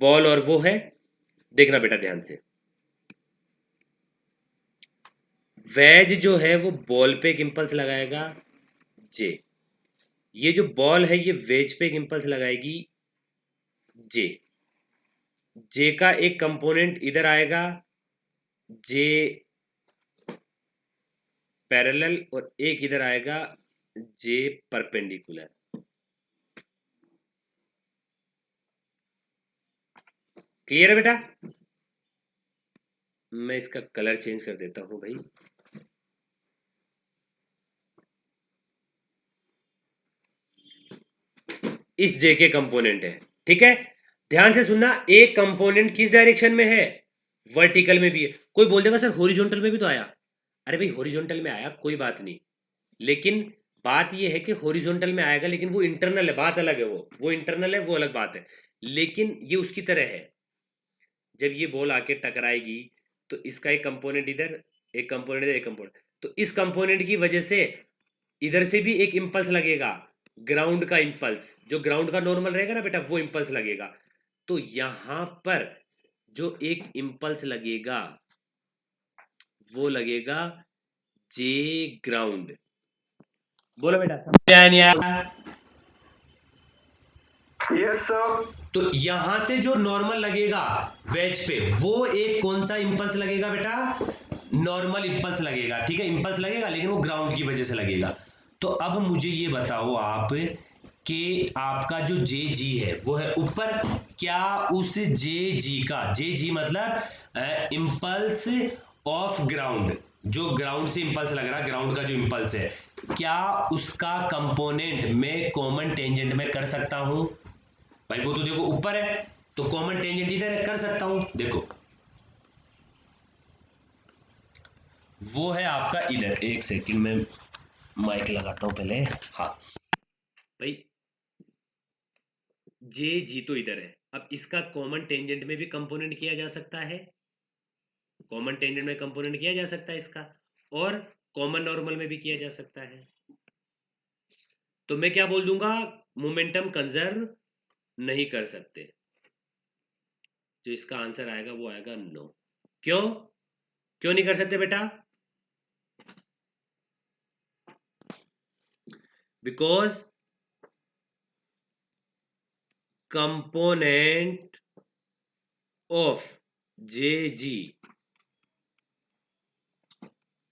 बॉल और वो है, देखना बेटा ध्यान से। वेज जो है वो बॉल पे एक इंपल्स लगाएगा जे, ये जो बॉल है ये वेज पे एक इंपल्स लगाएगी जे। जे का एक कंपोनेंट इधर आएगा, जे पैरेलल, और एक इधर आएगा जे परपेंडिकुलर। क्लियर है बेटा, मैं इसका कलर चेंज कर देता हूं भाई। इस जे के कंपोनेंट है, ठीक है। ध्यान से सुनना, एक कंपोनेंट किस डायरेक्शन में है, वर्टिकल में भी है। कोई बोल देगा सर हॉरिजॉन्टल में भी तो आया, अरे भाई हॉरिजॉन्टल में आया कोई बात नहीं, लेकिन बात यह है कि हॉरिजॉन्टल में आएगा लेकिन वो इंटरनल है, बात अलग है। वो इंटरनल है, वो अलग बात है। लेकिन ये उसकी तरह है, जब ये बॉल आके टकराएगी तो इसका एक कंपोनेंट इधर, एक कंपोनेंट इधर, एक कंपोनेंट, तो इस कंपोनेंट की वजह से इधर से भी एक इंपल्स लगेगा, ग्राउंड का इंपल्स, जो ग्राउंड का नॉर्मल रहेगा ना बेटा, वो इंपल्स लगेगा। तो यहां पर जो एक इंपल्स लगेगा वो लगेगा जे ग्राउंड। बोलो बेटा समझ में आया नहीं आया। Yes sir. तो यहां से जो नॉर्मल लगेगा वेज पे, वो एक कौन सा इंपल्स लगेगा बेटा, नॉर्मल इंपल्स लगेगा। ठीक है, इंपल्स लगेगा लेकिन वो ग्राउंड की वजह से लगेगा। तो अब मुझे ये बताओ आप कि आपका जो जे जी है वो है ऊपर, क्या उस जे जी का, जे जी मतलब इंपल्स ऑफ ग्राउंड, जो ग्राउंड से इंपल्स लग रहा है, ग्राउंड का जो इंपल्स है, क्या उसका कंपोनेंट मैं कॉमन टेंजेंट में कर सकता हूं। भाई वो तो देखो ऊपर है, तो कॉमन टेंजेंट इधर है, कर सकता हूं। देखो वो है आपका इधर, एक सेकंड में माइक लगाता हूं पहले। हाँ भाई, जे जी तो इधर है, अब इसका कॉमन टेंजेंट में भी कंपोनेंट किया जा सकता है, कॉमन टेंजेंट में कंपोनेंट किया जा सकता है इसका, और कॉमन नॉर्मल में भी किया जा सकता है। तो मैं क्या बोल दूंगा, मोमेंटम कंजर्व नहीं कर सकते। जो इसका आंसर आएगा वो आएगा नो। क्यों, क्यों नहीं कर सकते बेटा, because component of J G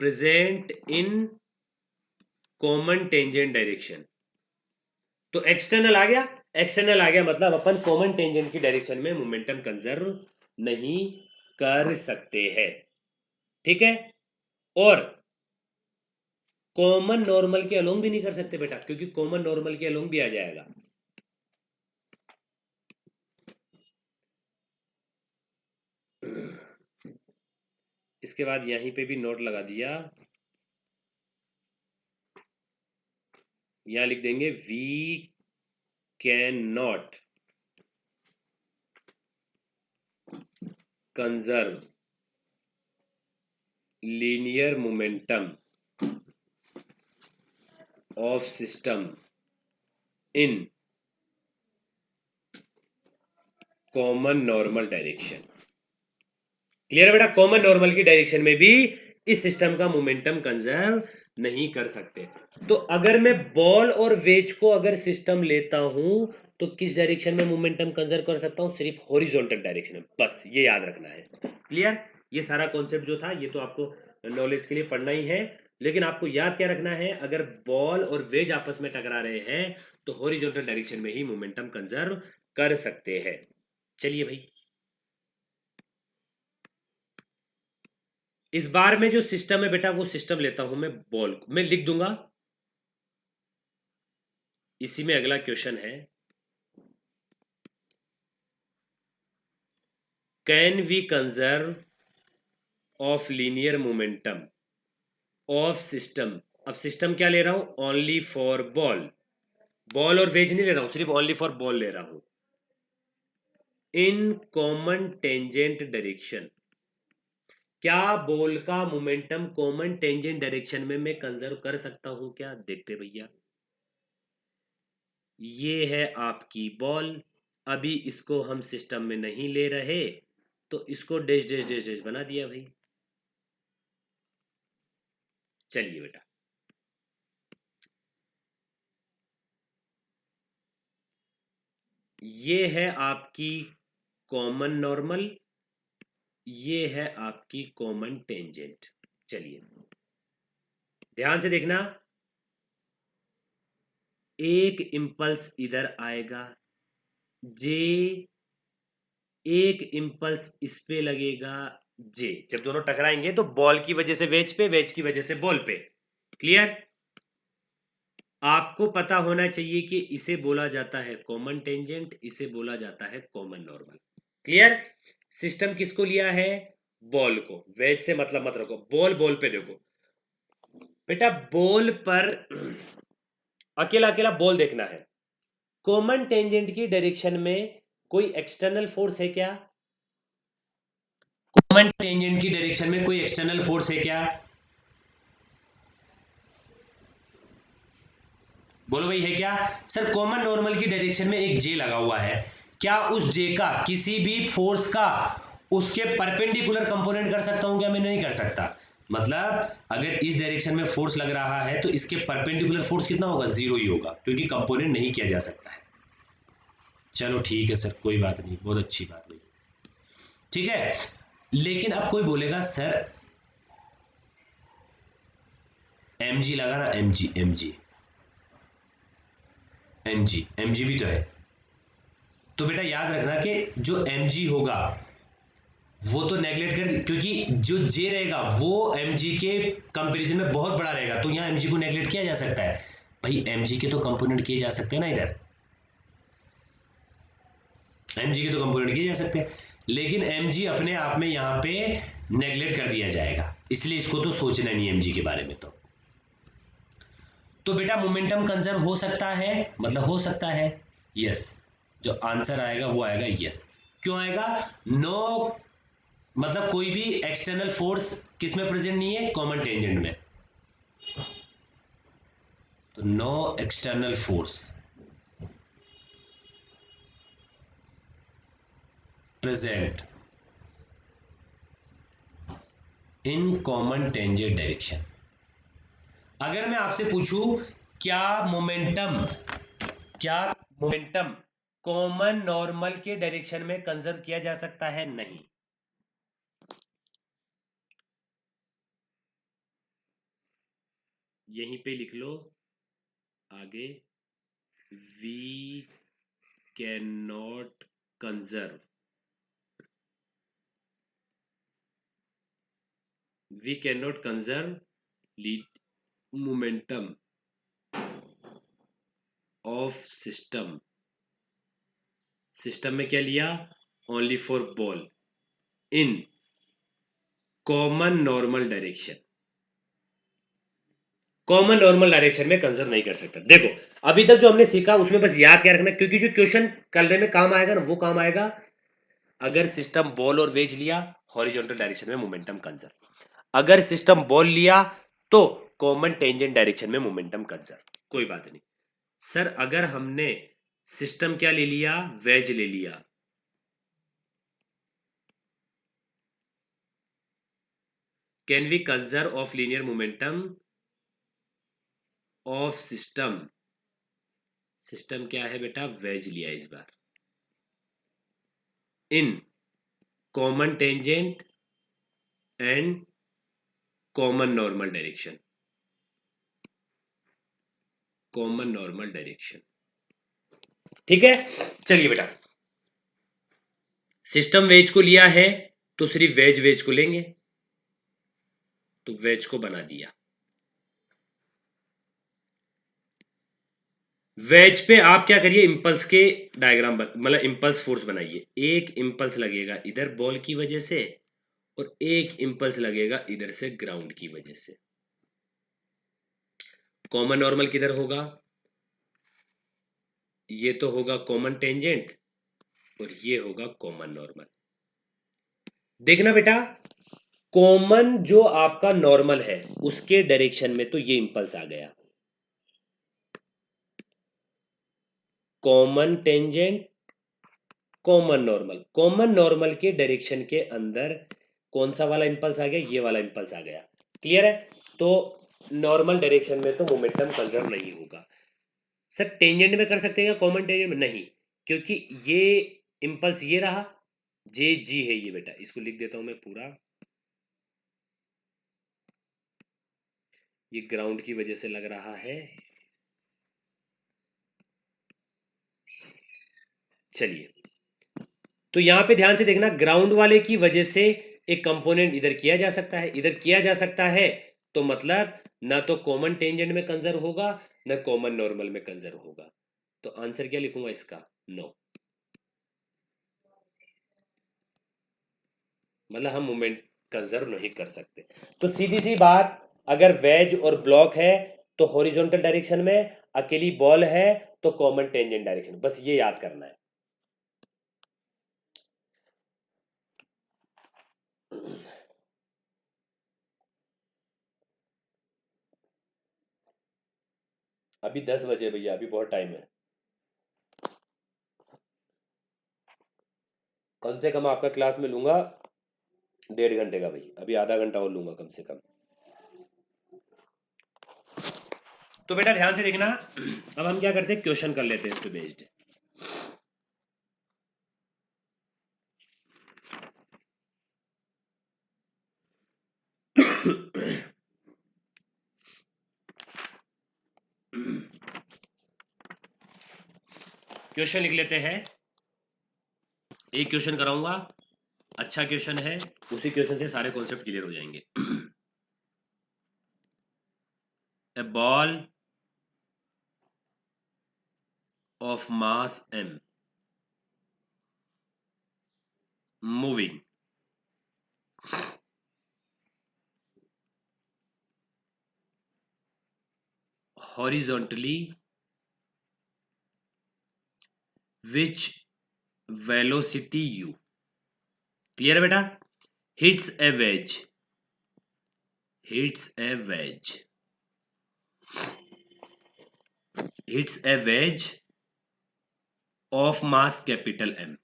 present in common tangent direction. तो एक्सटर्नल आ गया, एक्सटर्नल आ गया मतलब अपन कॉमन टेंजेंट की डायरेक्शन में मोमेंटम कंजर्व नहीं कर सकते हैं। ठीक है, और कॉमन नॉर्मल के अलोंग भी नहीं कर सकते बेटा, क्योंकि कॉमन नॉर्मल के अलोंग भी आ जाएगा। इसके बाद यहीं पे भी नोट लगा दिया, यहां लिख देंगे we can not conserve linear momentum of system in common normal direction. Clear है बेटा, कॉमन नॉर्मल की डायरेक्शन में भी इस सिस्टम का मोमेंटम कंजर्व नहीं कर सकते। तो अगर मैं बॉल और वेज को अगर सिस्टम लेता हूं तो किस डायरेक्शन में मोमेंटम कंजर्व कर सकता हूं? सिर्फ हॉरिजॉन्टल डायरेक्शन में, बस ये याद रखना है। क्लियर? ये सारा कॉन्सेप्ट जो था ये तो आपको नॉलेज के लिए पढ़ना ही है, लेकिन आपको याद क्या रखना है, अगर बॉल और वेज आपस में टकरा रहे हैं तो हॉरिजॉन्टल डायरेक्शन में ही मोमेंटम कंजर्व कर सकते हैं। चलिए भाई, इस बार में जो सिस्टम है बेटा वो सिस्टम लेता हूं मैं बॉल को, मैं लिख दूंगा, इसी में अगला क्वेश्चन है, can we conserve of linear momentum of system. अब सिस्टम क्या ले रहा हूं? ओनली फॉर बॉल, बॉल और वेज नहीं ले रहा हूं, सिर्फ ओनली फॉर बॉल ले रहा हूं, इन कॉमन टेंजेंट डायरेक्शन। क्या बॉल का मोमेंटम कॉमन टेंजेंट डायरेक्शन में मैं कंजर्व कर सकता हूं क्या? देखते भैया, ये है आपकी बॉल, अभी इसको हम सिस्टम में नहीं ले रहे तो इसको डैश डैश डैश डैश बना दिया भाई। चलिए बेटा, ये है आपकी कॉमन नॉर्मल, ये है आपकी कॉमन टेंजेंट। चलिए ध्यान से देखना, एक इंपल्स इधर आएगा जे, एक इंपल्स इस पे लगेगा जे, जब दोनों टकराएंगे तो बॉल की वजह से वेज पे, वेज की वजह से बॉल पे। क्लियर? आपको पता होना चाहिए कि इसे बोला जाता है कॉमन टेंजेंट, इसे बोला जाता है कॉमन नॉर्मल। क्लियर? सिस्टम किसको लिया है? बॉल को, वेज से मतलब मत रखो, बॉल, बॉल पे देखो बेटा, बॉल पर अकेला अकेला बॉल देखना है। कॉमन टेंजेंट की डायरेक्शन में कोई एक्सटर्नल फोर्स है क्या? कॉमन टेंजेंट की डायरेक्शन में कोई एक्सटर्नल फोर्स है क्या? बोलो भाई, है क्या? सर कॉमन नॉर्मल की डायरेक्शन में एक जे लगा हुआ है, क्या उस जे का किसी भी फोर्स का उसके परपेंडिकुलर कंपोनेंट कर सकता हूं क्या? मैं नहीं कर सकता। मतलब अगर इस डायरेक्शन में फोर्स लग रहा है तो इसके परपेंडिकुलर फोर्स कितना होगा? जीरो ही होगा, क्योंकि कंपोनेंट नहीं किया जा सकता है। चलो ठीक है सर, कोई बात नहीं, बहुत अच्छी बात नहीं, ठीक है। लेकिन अब कोई बोलेगा सर एम जी लगा ना, M G, M G, M G, M G भी तो है। तो बेटा याद रखना कि जो एम जी होगा वो तो नेगलेक्ट कर, क्योंकि जो जे रहेगा वो एम जी के कंपेरिजन में बहुत बड़ा रहेगा, तो यहाँ एम जी को नेगलेक्ट किया जा सकता है। भाई एम जी के तो कंपोनेंट किए जा सकते हैं ना इधर, एम जी के तो कंपोनेंट किए जा सकते हैं, लेकिन एम जी अपने आप में यहाँ पे नेगलेक्ट कर दिया जाएगा, इसलिए इसको तो सोचना नहीं एम जी के बारे में। तो बेटा मोमेंटम कंजर्व हो सकता है, मतलब हो सकता है, यस। जो आंसर आएगा वो आएगा यस। क्यों आएगा? नो, मतलब कोई भी एक्सटर्नल फोर्स किस में प्रेजेंट नहीं है? कॉमन टेंजेंट में। तो no external force present in common tangent direction. अगर मैं आपसे पूछूं क्या मोमेंटम, क्या मोमेंटम कॉमन नॉर्मल के डायरेक्शन में कंजर्व किया जा सकता है? नहीं। यहीं पे लिख लो आगे, we can not conserve we cannot conserve momentum of system में क्या लिया, only for ball in common normal direction, common normal direction में कंजर्व नहीं कर सकता। देखो अभी तक जो हमने सीखा उसमें बस याद क्या रखना, क्योंकि जो क्वेश्चन करने में काम आएगा ना वो काम आएगा अगर सिस्टम बॉल और वेज लिया हॉरिजॉन्टल डायरेक्शन में मोमेंटम कंजर्व, अगर सिस्टम बॉल लिया तो कॉमन टेंजेंट डायरेक्शन में मोमेंटम कंजर्व। कोई बात नहीं सर, अगर हमने सिस्टम क्या ले लिया, वेज ले लिया, can we conserve of linear momentum of system, system क्या है बेटा, वेज लिया इस बार, in common tangent and common normal direction, common normal direction. ठीक है, चलिए बेटा सिस्टम वेज को लिया है तो सिर्फ वेज को लेंगे, तो वेज को बना दिया, वेज पे आप क्या करिए, इंपल्स के डायग्राम मतलब इंपल्स फोर्स बनाइए, एक इंपल्स लगेगा इधर बॉल की वजह से और एक इंपल्स लगेगा इधर से ग्राउंड की वजह से। कॉमन नॉर्मल किधर होगा, ये तो होगा कॉमन टेंजेंट और ये होगा कॉमन नॉर्मल। देखना बेटा कॉमन जो आपका नॉर्मल है उसके डायरेक्शन में तो ये इंपल्स आ गया, common tangent common normal, common normal के डायरेक्शन के अंदर कौन सा वाला इंपल्स आ गया, ये वाला इंपल्स आ गया। क्लियर है, तो नॉर्मल डायरेक्शन में तो मोमेंटम कंजर्व नहीं होगा। सर टेंजेंट में कर सकते हैं या कॉमन टेंजेंट में, नहीं, क्योंकि ये इंपल्स ये रहा, जे जी है ये बेटा, इसको लिख देता हूं मैं पूरा, ये ग्राउंड की वजह से लग रहा है। चलिए तो यहां पे ध्यान से देखना, ग्राउंड वाले की वजह से एक कंपोनेंट इधर किया जा सकता है, इधर किया जा सकता है, तो मतलब ना तो कॉमन टेंजेंट में कंजर्व होगा ना कॉमन नॉर्मल में कंजर्व होगा। तो आंसर क्या लिखूंगा इसका, नो, मतलब हम मोमेंट कंजर्व नहीं कर सकते। तो सीधी सी बात, अगर वेज और ब्लॉक है तो हॉरिजॉन्टल डायरेक्शन में, अकेली बॉल है तो कॉमन टेंजेंट डायरेक्शन, बस ये याद करना है। अभी 10 बजे भैया, अभी बहुत टाइम है, कम से कम आपका क्लास में लूंगा 1.5 घंटे का भाई, अभी आधा घंटा और लूंगा कम से कम। तो बेटा ध्यान से देखना, अब हम क्या करते हैं, क्वेश्चन कर लेते हैं इस पे बेस्ड। क्वेश्चन लिख लेते हैं, एक क्वेश्चन कराऊंगा, अच्छा क्वेश्चन है, उसी क्वेश्चन से सारे कॉन्सेप्ट क्लियर हो जाएंगे। A ball of mass m moving horizontally which velocity u, clear है बेटा, hits a wedge, hits a wedge, hits a wedge of mass capital M,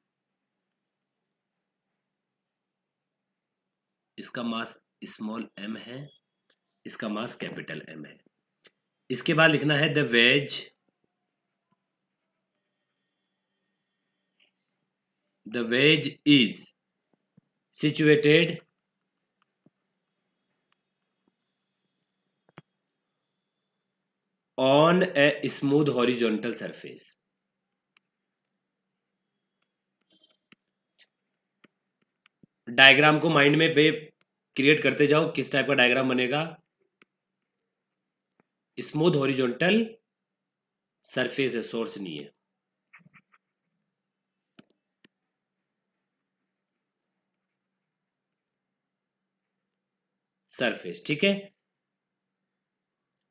इसका मास स्मॉल m है, इसका मास कैपिटल M है। इसके बाद लिखना है the wedge is situated on a smooth horizontal surface, diagram को माइंड में क्रिएट करते जाओ, किस टाइप का डायग्राम बनेगा? स्मूथ हॉरिजॉन्टल सरफेस है, सोर्स नहीं है। सरफेस, ठीक है।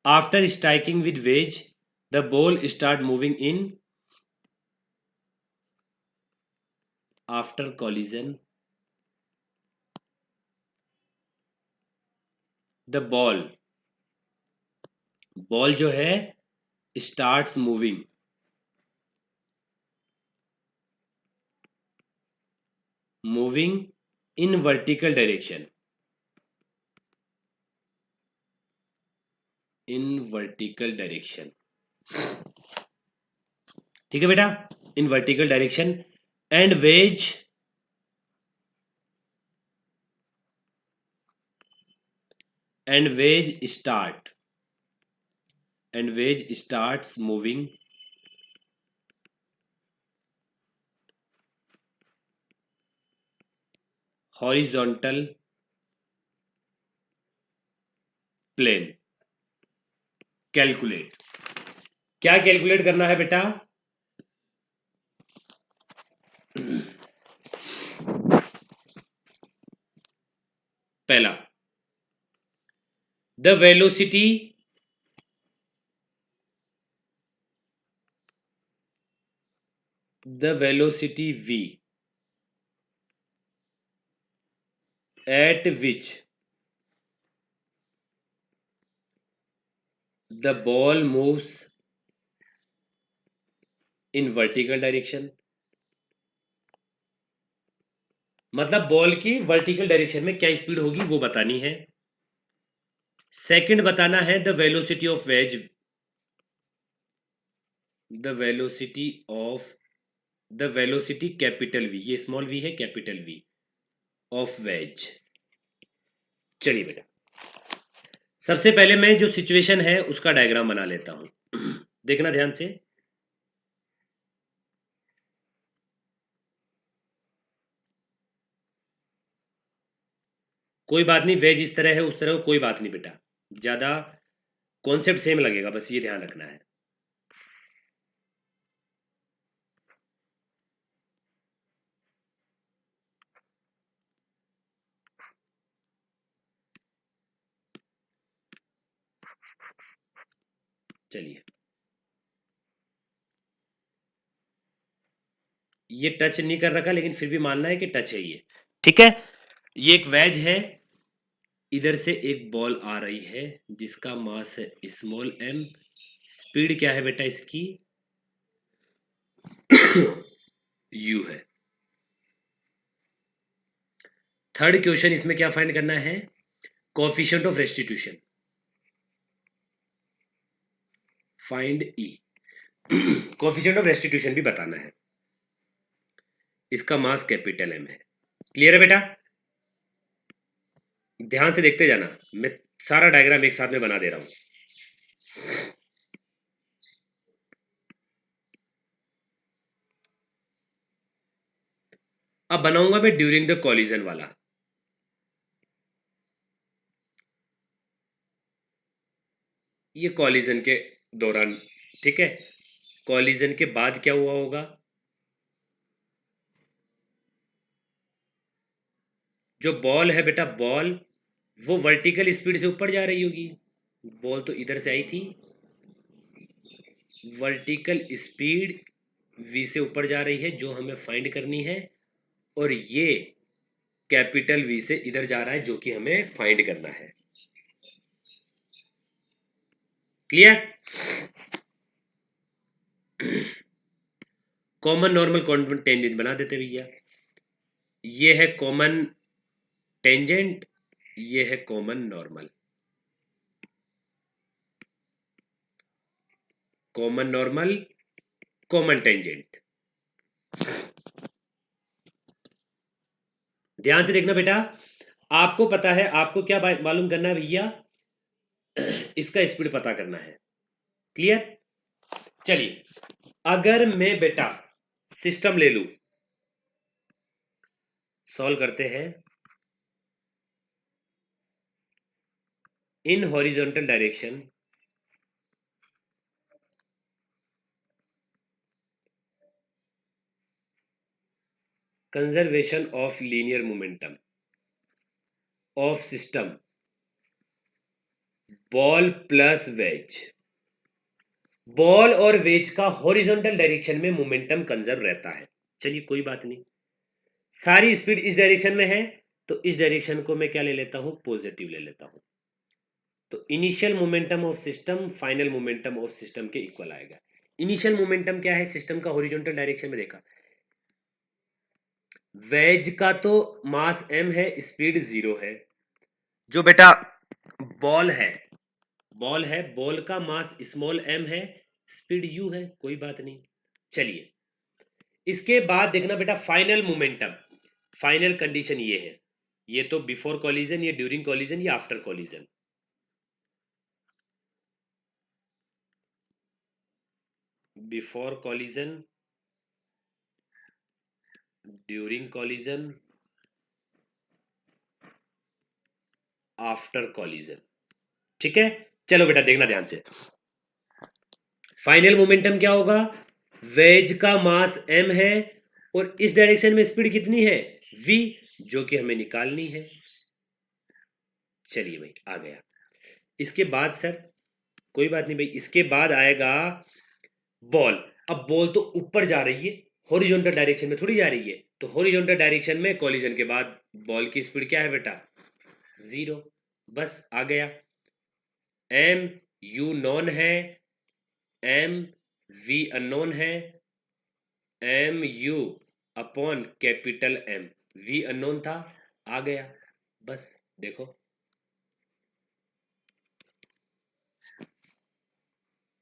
After striking with wedge the ball start moving in, after collision the ball, ball जो है starts moving in vertical direction, in vertical direction, ठीक है बेटा, in vertical direction. And wedge starts moving horizontal plane. Calculate, क्या कैलकुलेट करना है बेटा? पहला, the velocity v at which the ball moves in vertical direction, मतलब बॉल की वर्टिकल डायरेक्शन में क्या स्पीड होगी वो बतानी है। सेकंड बताना है the velocity of ways, the velocity capital V, ये स्मॉल वी है, कैपिटल वी ऑफ वेज। चलिए बेटा, सबसे पहले मैं जो सिचुएशन है उसका डायग्राम बना लेता हूं, देखना ध्यान से। कोई बात नहीं, वेज इस तरह है उस तरह, कोई बात नहीं बेटा, ज्यादा कॉन्सेप्ट सेम लगेगा, बस ये ध्यान रखना है। चलिए, ये टच नहीं कर रखा लेकिन फिर भी मानना है कि टच है ये, ठीक है। ये एक वेज है, इधर से एक बॉल आ रही है जिसका मास है स्मॉल m, स्पीड क्या है बेटा इसकी? u है। थर्ड क्वेश्चन इसमें क्या फाइंड करना है? Coefficient of restitution, find e। Coefficient of restitution भी बताना है, इसका मास कैपिटल M है। क्लियर है बेटा? ध्यान से देखते जाना, मैं सारा डायग्राम एक साथ में बना दे रहा हूं। अब बनाऊंगा मैं ड्यूरिंग द कॉलिजन वाला, ये कॉलिजन के दौरान, ठीक है। कॉलिजन के बाद क्या हुआ होगा? जो बॉल है बेटा, बॉल वो वर्टिकल स्पीड से ऊपर जा रही होगी, बॉल तो इधर से आई थी, वर्टिकल स्पीड v से ऊपर जा रही है जो हमें फाइंड करनी है, और ये कैपिटल V से इधर जा रहा है जो कि हमें फाइंड करना है। Clear? Common normal common tangent बना देते भैया, ये है कॉमन टेंजेंट, ये है common normal, common normal common tangent. ध्यान से देखना बेटा, आपको पता है, आपको क्या मालूम करना है भैया? इसका स्पीड पता करना है। क्लियर? चलिए, अगर मैं बेटा सिस्टम ले लूं, सॉल्व करते हैं। in horizontal direction conservation of linear momentum of system ball plus wedge. Ball और वेज का हॉरिजॉन्टल डायरेक्शन में मोमेंटम कंजर्व रहता है। चलिए कोई बात नहीं, सारी स्पीड इस डायरेक्शन में है तो इस डायरेक्शन को मैं क्या ले लेता हूं, पॉजिटिव ले लेता हूं। तो initial momentum of system final momentum of system के इक्वल आएगा। इनिशियल मोमेंटम क्या है सिस्टम का, हॉरिजॉन्टल डायरेक्शन में देखा, वेज का तो मास m है, स्पीड 0 है। जो बेटा बॉल है, बॉल का मास स्मॉल m है, स्पीड u है, कोई बात नहीं। चलिए इसके बाद देखना बेटा फाइनल मोमेंटम, फाइनल कंडीशन ये है, ये तो बिफोर कॉलिजन, ये ड्यूरिंग कॉलिजन, ये after collision. Before collision, during collision, after collision. ठीक है, चलो बेटा देखना ध्यान से। फाइनल मोमेंटम क्या होगा, वेज का मास m है और इस डायरेक्शन में स्पीड कितनी है v, जो कि हमें निकालनी है। चलिए भाई आ गया। इसके बाद सर कोई बात नहीं भाई, इसके बाद आएगा बॉल। अब बॉल तो ऊपर जा रही है, हॉरिजॉन्टल डायरेक्शन में थोड़ी जा रही है, तो हॉरिजॉन्टल डायरेक्शन में कॉलिजन के बाद बॉल की स्पीड क्या है बेटा, 0। बस आ गया। m u नॉन है, m v अननोन है, m u upon capital M, v unknown था, आ गया। बस देखो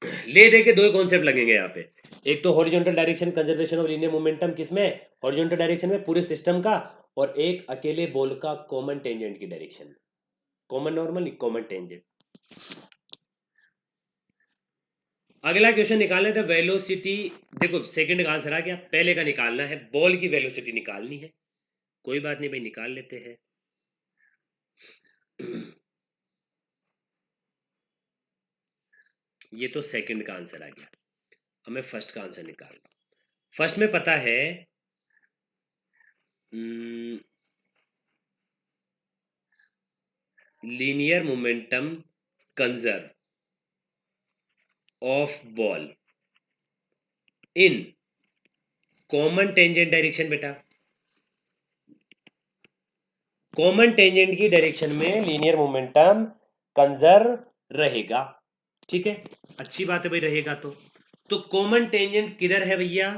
ले दे के दो कॉन्सेप्ट लगेंगे यहाँ पे। एक तो horizontal direction conservation of linear momentum, किसमें, हॉरिजॉन्टल डायरेक्शन में पूरे सिस्टम का, और एक अकेले बॉल का कॉमन टेंजेंट की डायरेक्शन, कॉमन नॉर्मल नहीं, कॉमन टेंजेंट। अगला क्वेश्चन निकालना था वेलोसिटी। देखो सेकंड का आंसर आ गया, पहले का निकालना है, बॉल की वेलोसिटी निकालनी है। कोई बात नहीं भाई निकाल लेते हैं। ये तो सेकंड का आंसर आ गया, हमें फर्स्ट का आंसर निकालना। फर्स्ट में पता है linear momentum conserve of ball in common tangent direction. बेटा कॉमन टेंजेंट की डायरेक्शन में लीनियर मोमेंटम कंजर्व रहेगा। ठीक है, अच्छी बात है भाई, रहेगा तो कॉमन टेंजेंट किधर है भैया,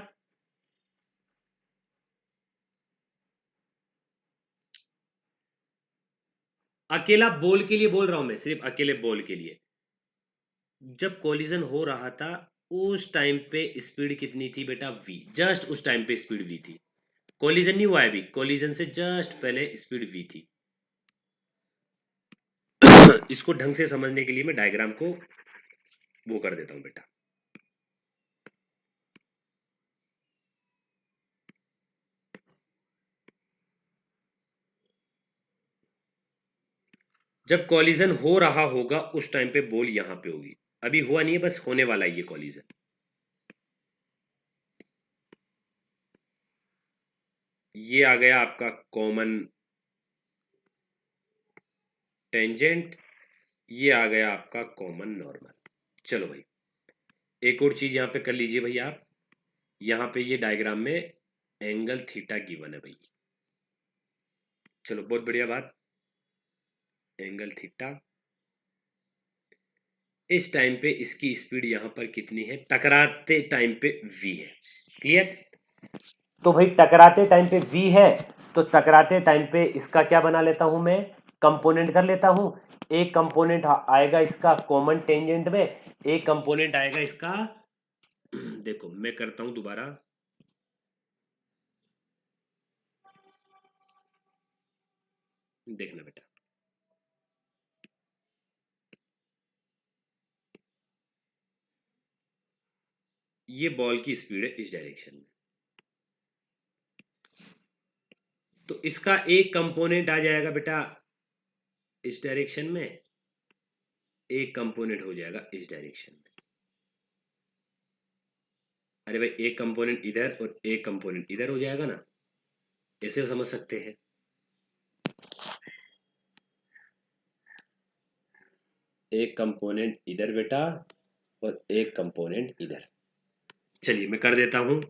अकेला बॉल के लिए बोल रहा हूं मैं, सिर्फ अकेले बॉल के लिए। जब कोलिजन हो रहा था उस टाइम पे स्पीड कितनी थी बेटा, v, जस्ट उस टाइम पे स्पीड v थी। कोलिजन नहीं हुआ है अभी, कोलिजन से जस्ट पहले स्पीड v थी। इसको ढंग से समझने के लिए मैं डायग्राम को वो कर देता हूं बेटा। जब कॉलिजन हो रहा होगा उस टाइम पे बॉल यहां पे होगी, अभी हुआ नहीं है, बस होने वाला है ये कॉलिजन। ये आ गया आपका कॉमन टेंजेंट, ये आ गया आपका कॉमन नॉर्मल। चलो भाई एक और चीज यहां पे कर लीजिए भाई आप, यहां पे ये डायग्राम में एंगल थीटा गिवन है भाई। चलो बहुत बढ़िया बात, एंगल थीटा। इस टाइम पे इसकी स्पीड यहां पर कितनी है, टकराते टाइम पे v है। क्लियर, तो भाई टकराते टाइम पे v है, तो टकराते टाइम पे इसका क्या बना लेता हूं मैं, कंपोनेंट कर लेता हूं। एक कंपोनेंट आएगा इसका कॉमन टेंजेंट में, एक कंपोनेंट आएगा इसका देखो मैं करता हूं दोबारा, देखना बेटा, ये बॉल की स्पीड है इस डायरेक्शन में, तो इसका एक कंपोनेंट आ जाएगा बेटा इस डायरेक्शन में, एक कंपोनेंट हो जाएगा इस डायरेक्शन में। अरे भाई एक कंपोनेंट इधर और एक कंपोनेंट इधर हो जाएगा ना, ऐसे समझ सकते हैं। एक कंपोनेंट इधर बेटा और एक कंपोनेंट इधर। चलिए मैं कर देता हूं।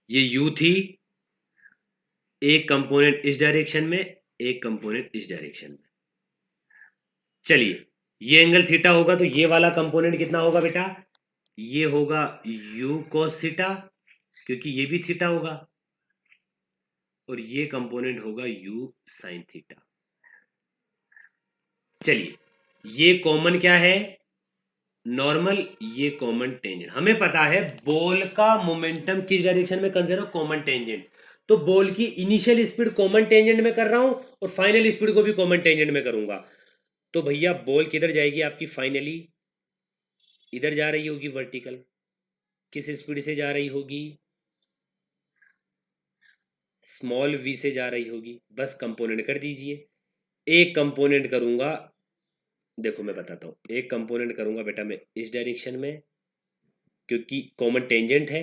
ये u थी, एक कंपोनेंट इस डायरेक्शन में, एक कंपोनेंट इस डायरेक्शन में। चलिए ये एंगल थीटा होगा तो ये वाला कंपोनेंट कितना होगा बेटा, ये होगा u cos थीटा, क्योंकि ये भी थीटा होगा, और ये कंपोनेंट होगा u sin थीटा। चलिए ये कॉमन क्या है, नॉर्मल, ये कॉमन टेंजेंट। हमें पता है बॉल का मोमेंटम किस डायरेक्शन में कंसिडर हो, कॉमन टेंजेंट। तो बॉल की इनिशियल स्पीड कॉमन टेंजेंट में कर रहा हूं और फाइनल स्पीड को भी कॉमन टेंजेंट में करूंगा। तो भैया बॉल किधर जाएगी आपकी, फाइनली इधर जा रही होगी वर्टिकल। किस स्पीड से जा रही होगी, स्मॉल v से जा रही होगी। बस कंपोनेंट कर दीजिए। एक कंपोनेंट करूंगा, देखो मैं बताता हूं, एक कंपोनेंट करूंगा बेटा मैं इस डायरेक्शन में क्योंकि कॉमन टेंजेंट है,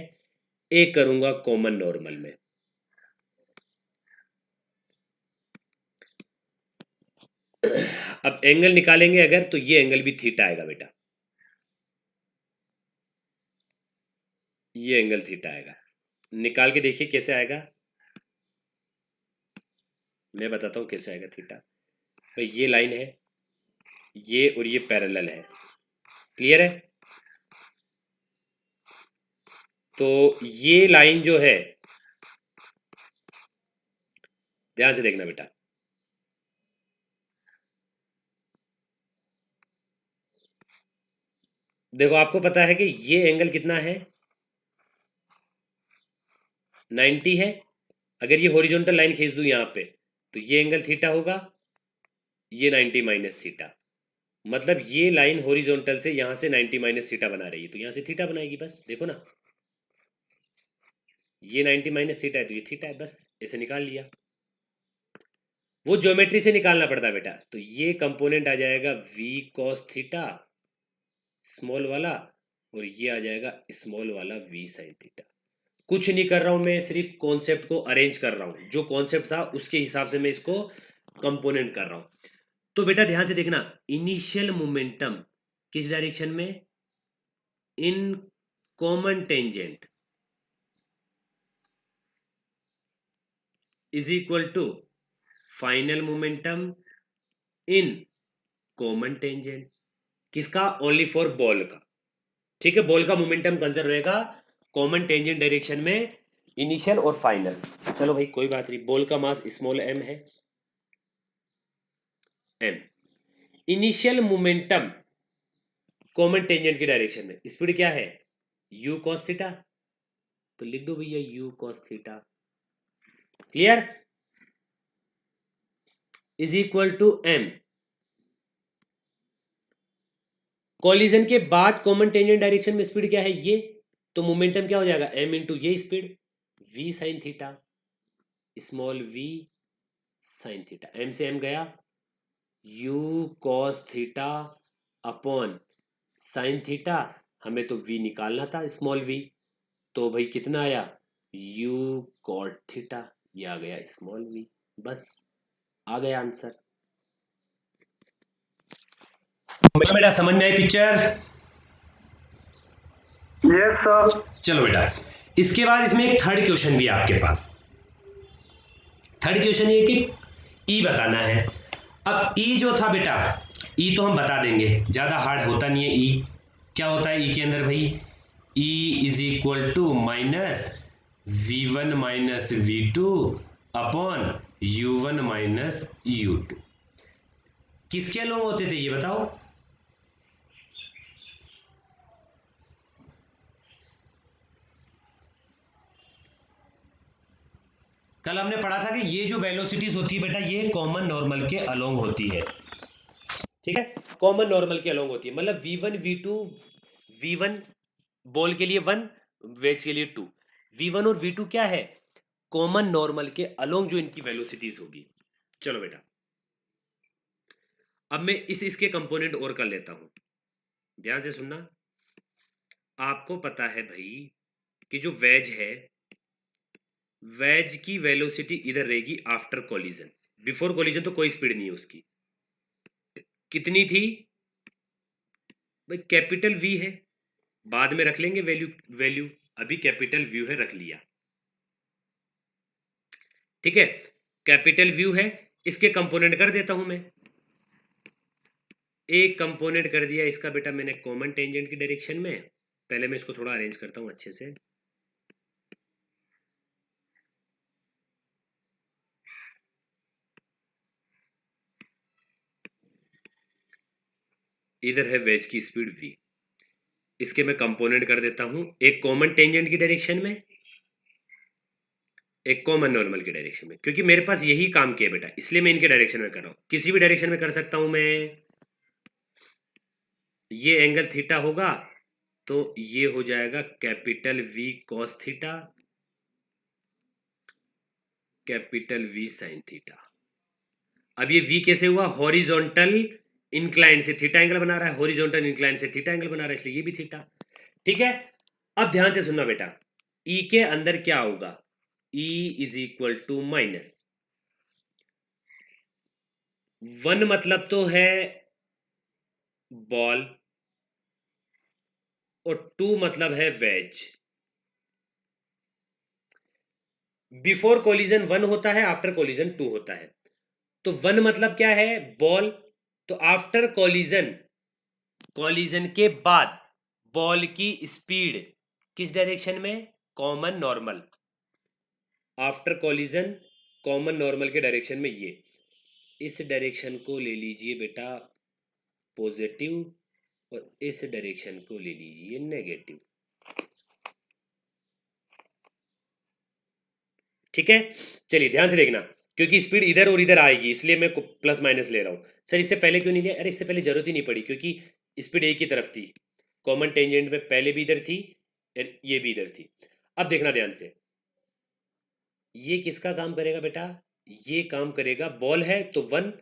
एक करूंगा कॉमन नॉर्मल में। अब एंगल निकालेंगे अगर, तो ये एंगल भी थीटा आएगा बेटा, ये एंगल थीटा आएगा। निकाल के देखिए कैसे आएगा, मैं बताता हूं कैसे आएगा थीटा। तो ये लाइन है, ये और ये पैरेलल है, क्लियर है। तो ये लाइन जो है, ध्यान से देखना बेटा, देखो आपको पता है कि ये एंगल कितना है, 90 है। अगर ये हॉरिजॉन्टल लाइन खींच दूं यहाँ पे तो ये एंगल थीटा होगा, ये 90 माइनस थीटा। मतलब ये लाइन हॉरिजॉन्टल से यहाँ से 90 माइनस थीटा बना रही है, तो यहाँ से थीटा बनाएगी। बस देखो ना, ये 90 माइनस थीटा है तो ये थीटा है, बस ऐसे निकाल लिया। वो ज्योमेट्री से निकालना पड़ता है बेटा। तो ये कंपोनेंट आ जाएगा v cos थीटा स्मॉल वाला, और ये आ जाएगा स्मॉल वाला v sin थीटा। कुछ नहीं कर रहा हूं मैं, सिर्फ कॉन्सेप्ट को अरेंज कर रहा हूं। जो कॉन्सेप्ट था उसके हिसाब से मैं इसको कंपोनेंट कर रहा हूं। तो बेटा ध्यान से देखना, इनिशियल मोमेंटम किस डायरेक्शन में, in common tangent is equal to final momentum in common tangent. किसका, ओनली फॉर बॉल का, ठीक है। बॉल का मोमेंटम कंजर्व रहेगा कॉमन टेंजेंट डायरेक्शन में, इनिशियल और फाइनल। चलो भाई कोई बात नहीं, बॉल का मास स्मॉल m है, m। Initial momentum common tangent की डायरेक्शन में, स्पीड क्या है, u cos थीटा। तो लिख दो भैया u cos theta, clear, is equal to m। Collision के बाद कॉमन टेंजेंट डायरेक्शन में स्पीड क्या है, ये। तो मोमेंटम क्या हो जाएगा, m इंटू ये speed, v sine theta, small v sine theta. m से m गया, u cos theta upon sine theta. हमें तो v निकालना था, स्मॉल v। तो भाई कितना आया, u cot थीटा, ये आ गया स्मॉल v। बस आ गया आंसर। बेटा समझ में आई पिक्चर, यस सर। चलो बेटा इसके बाद इसमें एक थर्ड क्वेश्चन भी है आपके पास। थर्ड क्वेश्चन ये कि ई बताना है। अब ई जो था बेटा, ई तो हम बता देंगे, ज्यादा हार्ड होता नहीं है। ई क्या होता है, ई के अंदर भाई E is equal to minus v1 minus v2 upon u1 minus u2। किसके अलोंग होते थे ये बताओ, कल हमने पढ़ा था कि ये जो वेलोसिटीज होती है बेटा, ये कॉमन नॉर्मल के अलोंग होती है, ठीक है। कॉमन नॉर्मल के अलोंग होती है, मतलब v1 v2, v1 बॉल के लिए 1, वेज के लिए 2। v1 और v2 क्या है, कॉमन नॉर्मल के अलोंग जो इनकी वेलोसिटीज होगी। चलो बेटा अब मैं इसके कंपोनेंट और कर लेता हूं, ध्यान से सुनना। आपको पता है भाई कि जो वेज है, वेज की वेलोसिटी इधर रहेगी आफ्टर कोलिजन। बिफोर कोलिजन तो कोई स्पीड नहीं है उसकी। कितनी थी भाई? कैपिटल वी है, बाद में रख लेंगे वैल्यू वैल्यू, अभी कैपिटल व्यू है, रख लिया। ठीक है, कैपिटल व्यू है, इसके कंपोनेंट कर देता हूं मैं। एक कंपोनेंट कर दिया इसका बेटा मैंने कॉमन टेंजेंट की डायरेक्शन में। पहले मैं इसको थोड़ा अरेंज करता हूं अच्छे से। इधर है वेज की स्पीड v, इसके मैं कंपोनेंट कर देता हूं, एक कॉमन टेंजेंट की डायरेक्शन में, एक कॉमन नॉर्मल की डायरेक्शन में, क्योंकि मेरे पास यही काम किया बेटा, इसलिए मैं इनके डायरेक्शन में कर रहा हूं। किसी भी डायरेक्शन में कर सकता हूं मैं। ये एंगल थीटा होगा तो ये हो जाएगा capital V cos theta, capital V sine theta. अब ये v कैसे हुआ? हॉरिजॉन्टल इंक्लाइन से थीटा एंगल बना रहा है, हॉरिजॉन्टल इंक्लाइन से थीटा एंगल बना रहा है, इसलिए ये भी थीटा। ठीक है, अब ध्यान से सुनना बेटा, E के अंदर क्या होगा? E is equal to minus 1, मतलब तो है बॉल, और 2 मतलब है वेज। बिफोर कोलिजन 1 होता है, आफ्टर कोलिजन 2 होता है। तो 1 मतलब क्या है? बॉल। तो आफ्टर कोलिजन, कोलिजन के बाद बॉल की स्पीड किस डायरेक्शन में? Common normal. After collision common normal के डायरेक्शन में, ये इस डायरेक्शन को ले लीजिए बेटा पॉजिटिव, और इस डायरेक्शन को ले लीजिए नेगेटिव। ठीक है, चलिए ध्यान से देखना, क्योंकि स्पीड इधर और इधर आएगी, इसलिए मैं प्लस माइनस ले रहा हूं। सर इससे पहले क्यों नहीं लिया? अरे इससे पहले जरूरत ही नहीं पड़ी, क्योंकि स्पीड एक ही तरफ थी, कॉमन टेंजेंट में पहले भी इधर थी और ये भी इधर थी। अब देखना ध्यान से, ये किसका काम करेगा बेटा? ये काम करेगा, बॉल है तो 1,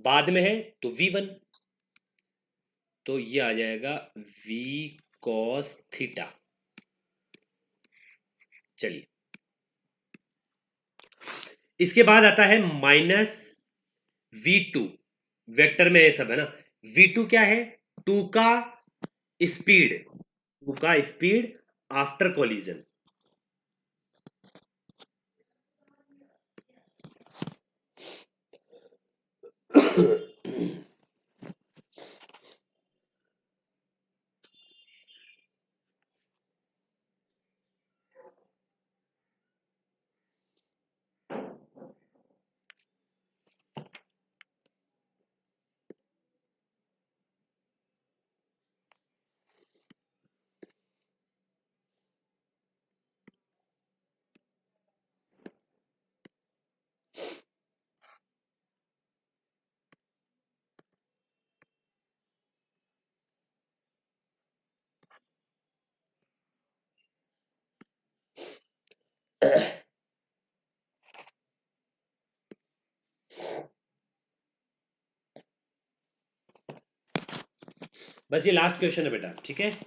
बाद में है तो v1, तो ये आ जाएगा v cos थीटा। चलिए, इसके बाद आता है माइनस v2, वेक्टर में ये सब है ना। v2 क्या है? 2 का स्पीड, 2 का स्पीड आफ्टर कोलिजन। बस ये लास्ट क्वेश्चन है बेटा, ठीक है।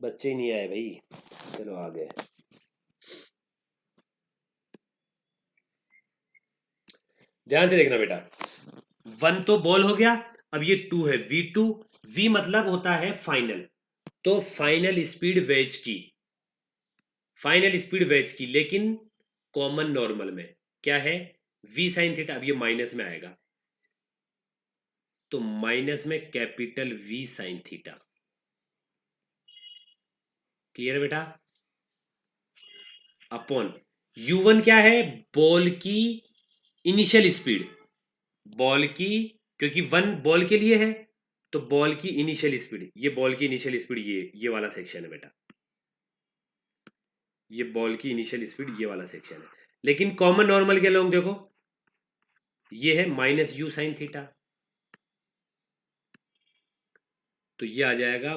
बच्चे ही नहीं आए भाई, चलो आ गए। ध्यान से देखना बेटा, 1 तो बॉल हो गया, अब ये 2 है v2, v मतलब होता है फाइनल, तो फाइनल स्पीड वेज की, फाइनल स्पीड वेज की, लेकिन कॉमन नॉर्मल में क्या है? v sine theta. अब ये माइनस में आएगा, तो माइनस में capital v sine theta. Clear बेटा? अपॉन u1 क्या है? बॉल की इनिशियल स्पीड, बॉल की, क्योंकि 1 बॉल के लिए है, तो बॉल की इनिशियल स्पीड, ये बॉल की इनिशियल स्पीड, ये वाला सेक्शन है बेटा, ये बॉल की इनिशियल स्पीड, ये वाला सेक्शन है। लेकिन कॉमन नॉर्मल के लोग देखो, ये है माइनस यू साइन थीटा, तो ये आ जाएगा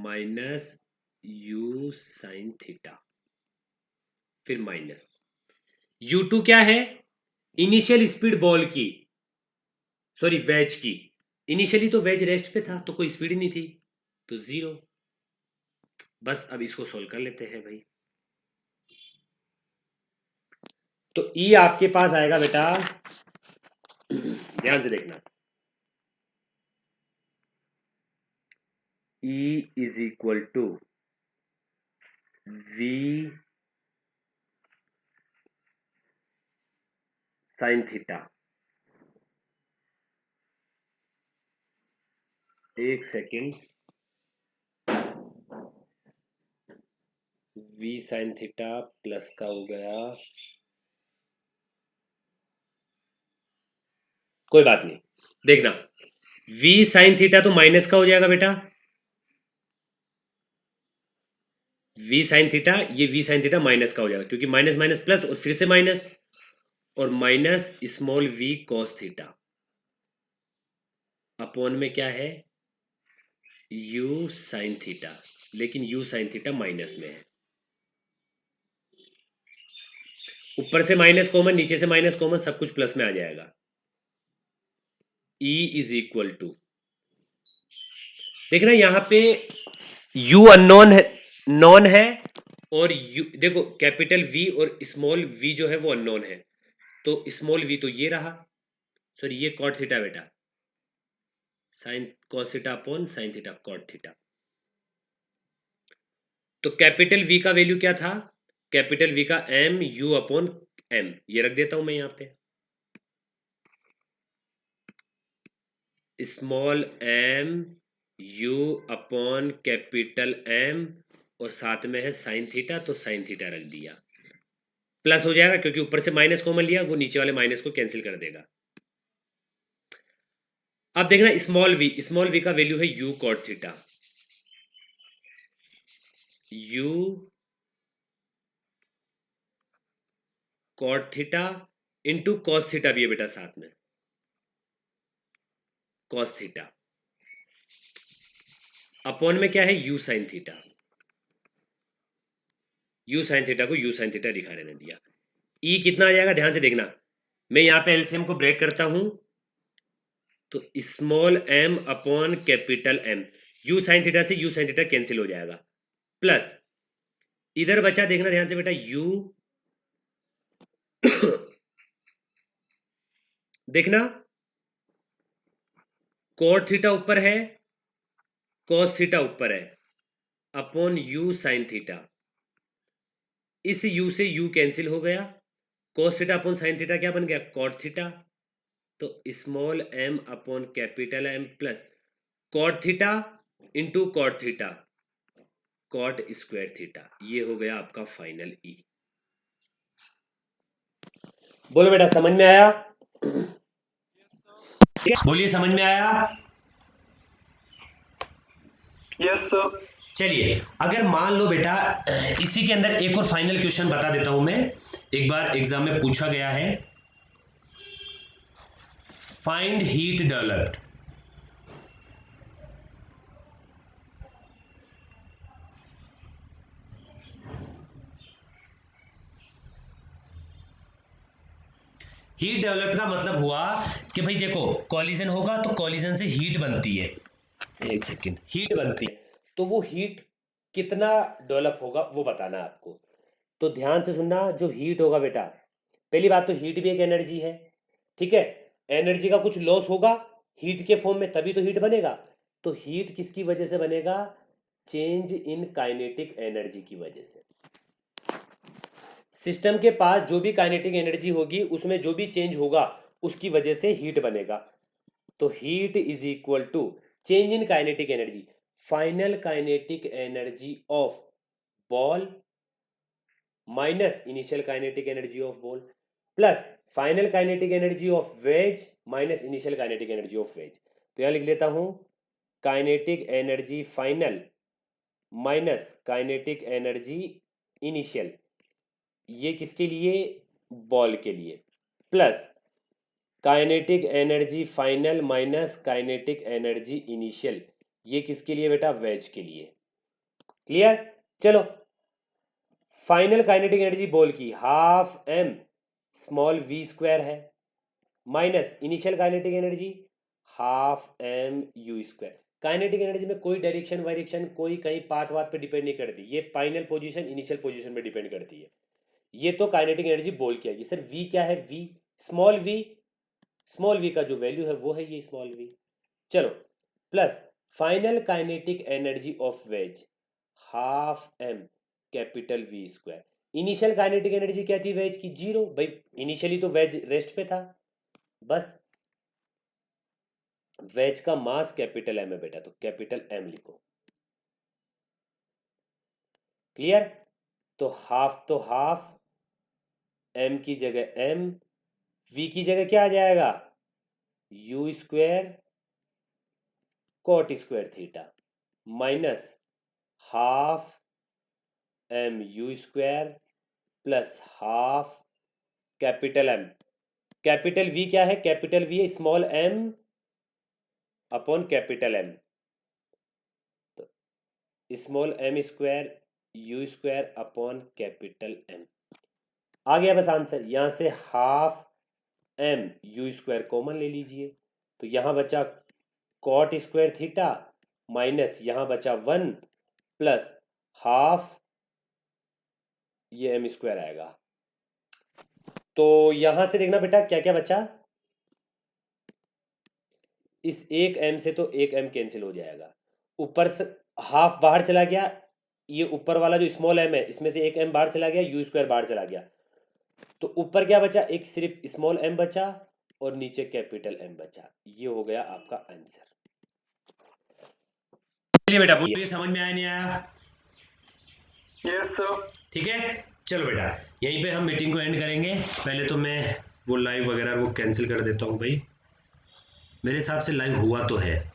माइनस यू साइन थीटा, फिर माइनस u2 क्या है, इनिशियल स्पीड बॉल की, सॉरी वेज की। इनिशियली तो वेज रेस्ट पे था तो कोई स्पीड ही नहीं थी, तो 0। बस अब इसको सोल्व कर लेते हैं भाई। तो E आपके पास आएगा बेटा, ध्यान से देखना, E is equal to V sine theta, एक second, V sine theta plus का हो गया, कोई बात नहीं, देखना V साइन थीटा तो माइनस का हो जाएगा बेटा, V साइन थीटा, ये V साइन थीटा माइनस का हो जाएगा क्योंकि माइनस माइनस प्लस और फिर से माइनस, और minus small v cos theta upon में क्या है u साइन थीटा, लेकिन u साइन थीटा माइनस में है, ऊपर से माइनस कॉमन, नीचे से माइनस कॉमन, सब कुछ प्लस में आ जाएगा। E इज इक्वल टू, देखना यहां पे u अननोन है, नॉन है, और u देखो कैपिटल V और स्मॉल v जो है वो अननोन है, तो स्मॉल v तो ये रहा, सॉरी ये कॉट थीटा बेटा, sine cos theta upon sine theta cot theta. तो कैपिटल V का वैल्यू क्या था, कैपिटल V का m u अपॉन m, ये रख देता हूं मैं यहां पे, small m u upon capital M, और साथ में है साइन थीटा, तो साइन थीटा रख दिया, प्लस हो जाएगा क्योंकि ऊपर से माइनस कॉमन लिया, वो नीचे वाले माइनस को कैंसिल कर देगा। अब देखना स्मॉल v का वैल्यू है u cot theta, u cot theta into cos theta भी है बेटा साथ में, कॉस थीटा अपॉन में क्या है u sine theta, u sine theta को u साइन थीटा दिखा रहने दिया। E कितना आ जाएगा, ध्यान से देखना, मैं यहां पे एलसीएम को ब्रेक करता हूं, तो small m upon capital M, u sine theta से u साइन थीटा कैंसिल हो जाएगा, प्लस इधर बचा, देखना ध्यान से बेटा u देखना कॉट थीटा ऊपर है, कॉस थीटा ऊपर है, अपॉन u साइन थीटा, इस u से u कैंसिल हो गया, cos theta upon sine theta क्या बन गया, cot थीटा, तो small m upon capital M plus cot theta into cot theta, cot square theta, ये हो गया आपका फाइनल E। बोलो बेटा समझ में आया, बोलिए समझ में आया, यस सर। चलिए अगर मान लो बेटा इसी के अंदर एक और फाइनल क्वेश्चन बता देता हूं मैं, एक बार एग्जाम में पूछा गया है, find heat developed, heat developed का मतलब हुआ कि भाई देखो कॉलिजन होगा तो कॉलिजन से हीट बनती है, एक सेकेंड, हीट बनती है, तो वो हीट कितना डेवलप होगा वो बताना है आपको। तो ध्यान से सुनना, जो हीट होगा बेटा, पहली बात तो हीट भी एक एनर्जी है, ठीक है, एनर्जी का कुछ लॉस होगा हीट के फॉर्म में, तभी तो हीट बनेगा। तो हीट किसकी वजह से बनेगा, चेंज इन काइनेटिक एनर्जी की वजह से। सिस्टम के पास जो भी काइनेटिक एनर्जी होगी उसमें जो भी चेंज होगा उसकी वजह से हीट बनेगा। तो heat is equal to change in kinetic energy, final kinetic energy of ball minus initial kinetic energy of ball plus final kinetic energy of wedge minus initial kinetic energy of wedge. तो यहां लिख लेता हूं kinetic energy final minus kinetic energy initial, ये किसके लिए, बॉल के लिए, plus kinetic energy final minus kinetic energy initial, ये किसके लिए बेटा? वेज के लिए। क्लियर? चलो, फाइनल काइनेटिक एनर्जी बॉल की half M small V square है, minus initial kinetic energy half M U square. Kinetic energy में कोई डायरेक्शन वायरेक्शन, कोई कहीं पाथ वाथ पे डिपेंड नहीं करती, ये फाइनल पोजीशन इनिशियल पोजीशन पे डिपेंड करती है। ये तो काइनेटिक एनर्जी बोल की आएगी। सर वी क्या है? वी स्मॉल वी का जो वैल्यू है वो है ये स्मॉल वी। चलो, plus final kinetic energy of wedge half m capital V square. Initial kinetic energy क्या थी वेज की? जीरो। भाई इनिशियली तो वेज रेस्ट पे था, बस वेज का मास कैपिटल एम है बेटा, तो कैपिटल एम लिखो। क्लियर? तो हाफ एम की जगह एम, वी की जगह क्या आ जाएगा? U square cot square theta minus half M U square plus half capital M. Capital V क्या है? कैपिटल वी है small M upon capital M, तो small M square U square upon capital M. आ गया बस आंसर। यहां से half M U square common ले लीजिए, तो यहां बचा कॉट स्क्वायर थीटा माइनस यहां बचा 1 प्लस हाफ ये एम स्क्वायर आएगा। तो यहां से देखना बेटा क्या क्या बचा, इस एक एम से तो एक एम कैंसिल हो जाएगा, ऊपर से हाफ बाहर चला गया, ये ऊपर वाला जो स्मॉल एम है इसमें से एक एम बाहर चला गया, यू स्क्वायर बाहर चला गया, तो ऊपर क्या बचा? एक सिर्फ स्मॉल एम बचा और नीचे कैपिटल एम बचा। ये हो गया आपका आंसर। चलिए बेटा बोलिए, समझ में आया नहीं आया? Yes sir. ठीक है, चलो बेटा यहीं पे हम मीटिंग को एंड करेंगे। पहले तो मैं वो लाइव वगैरह वो कैंसिल कर देता हूँ भाई, मेरे हिसाब से लाइव हुआ तो है।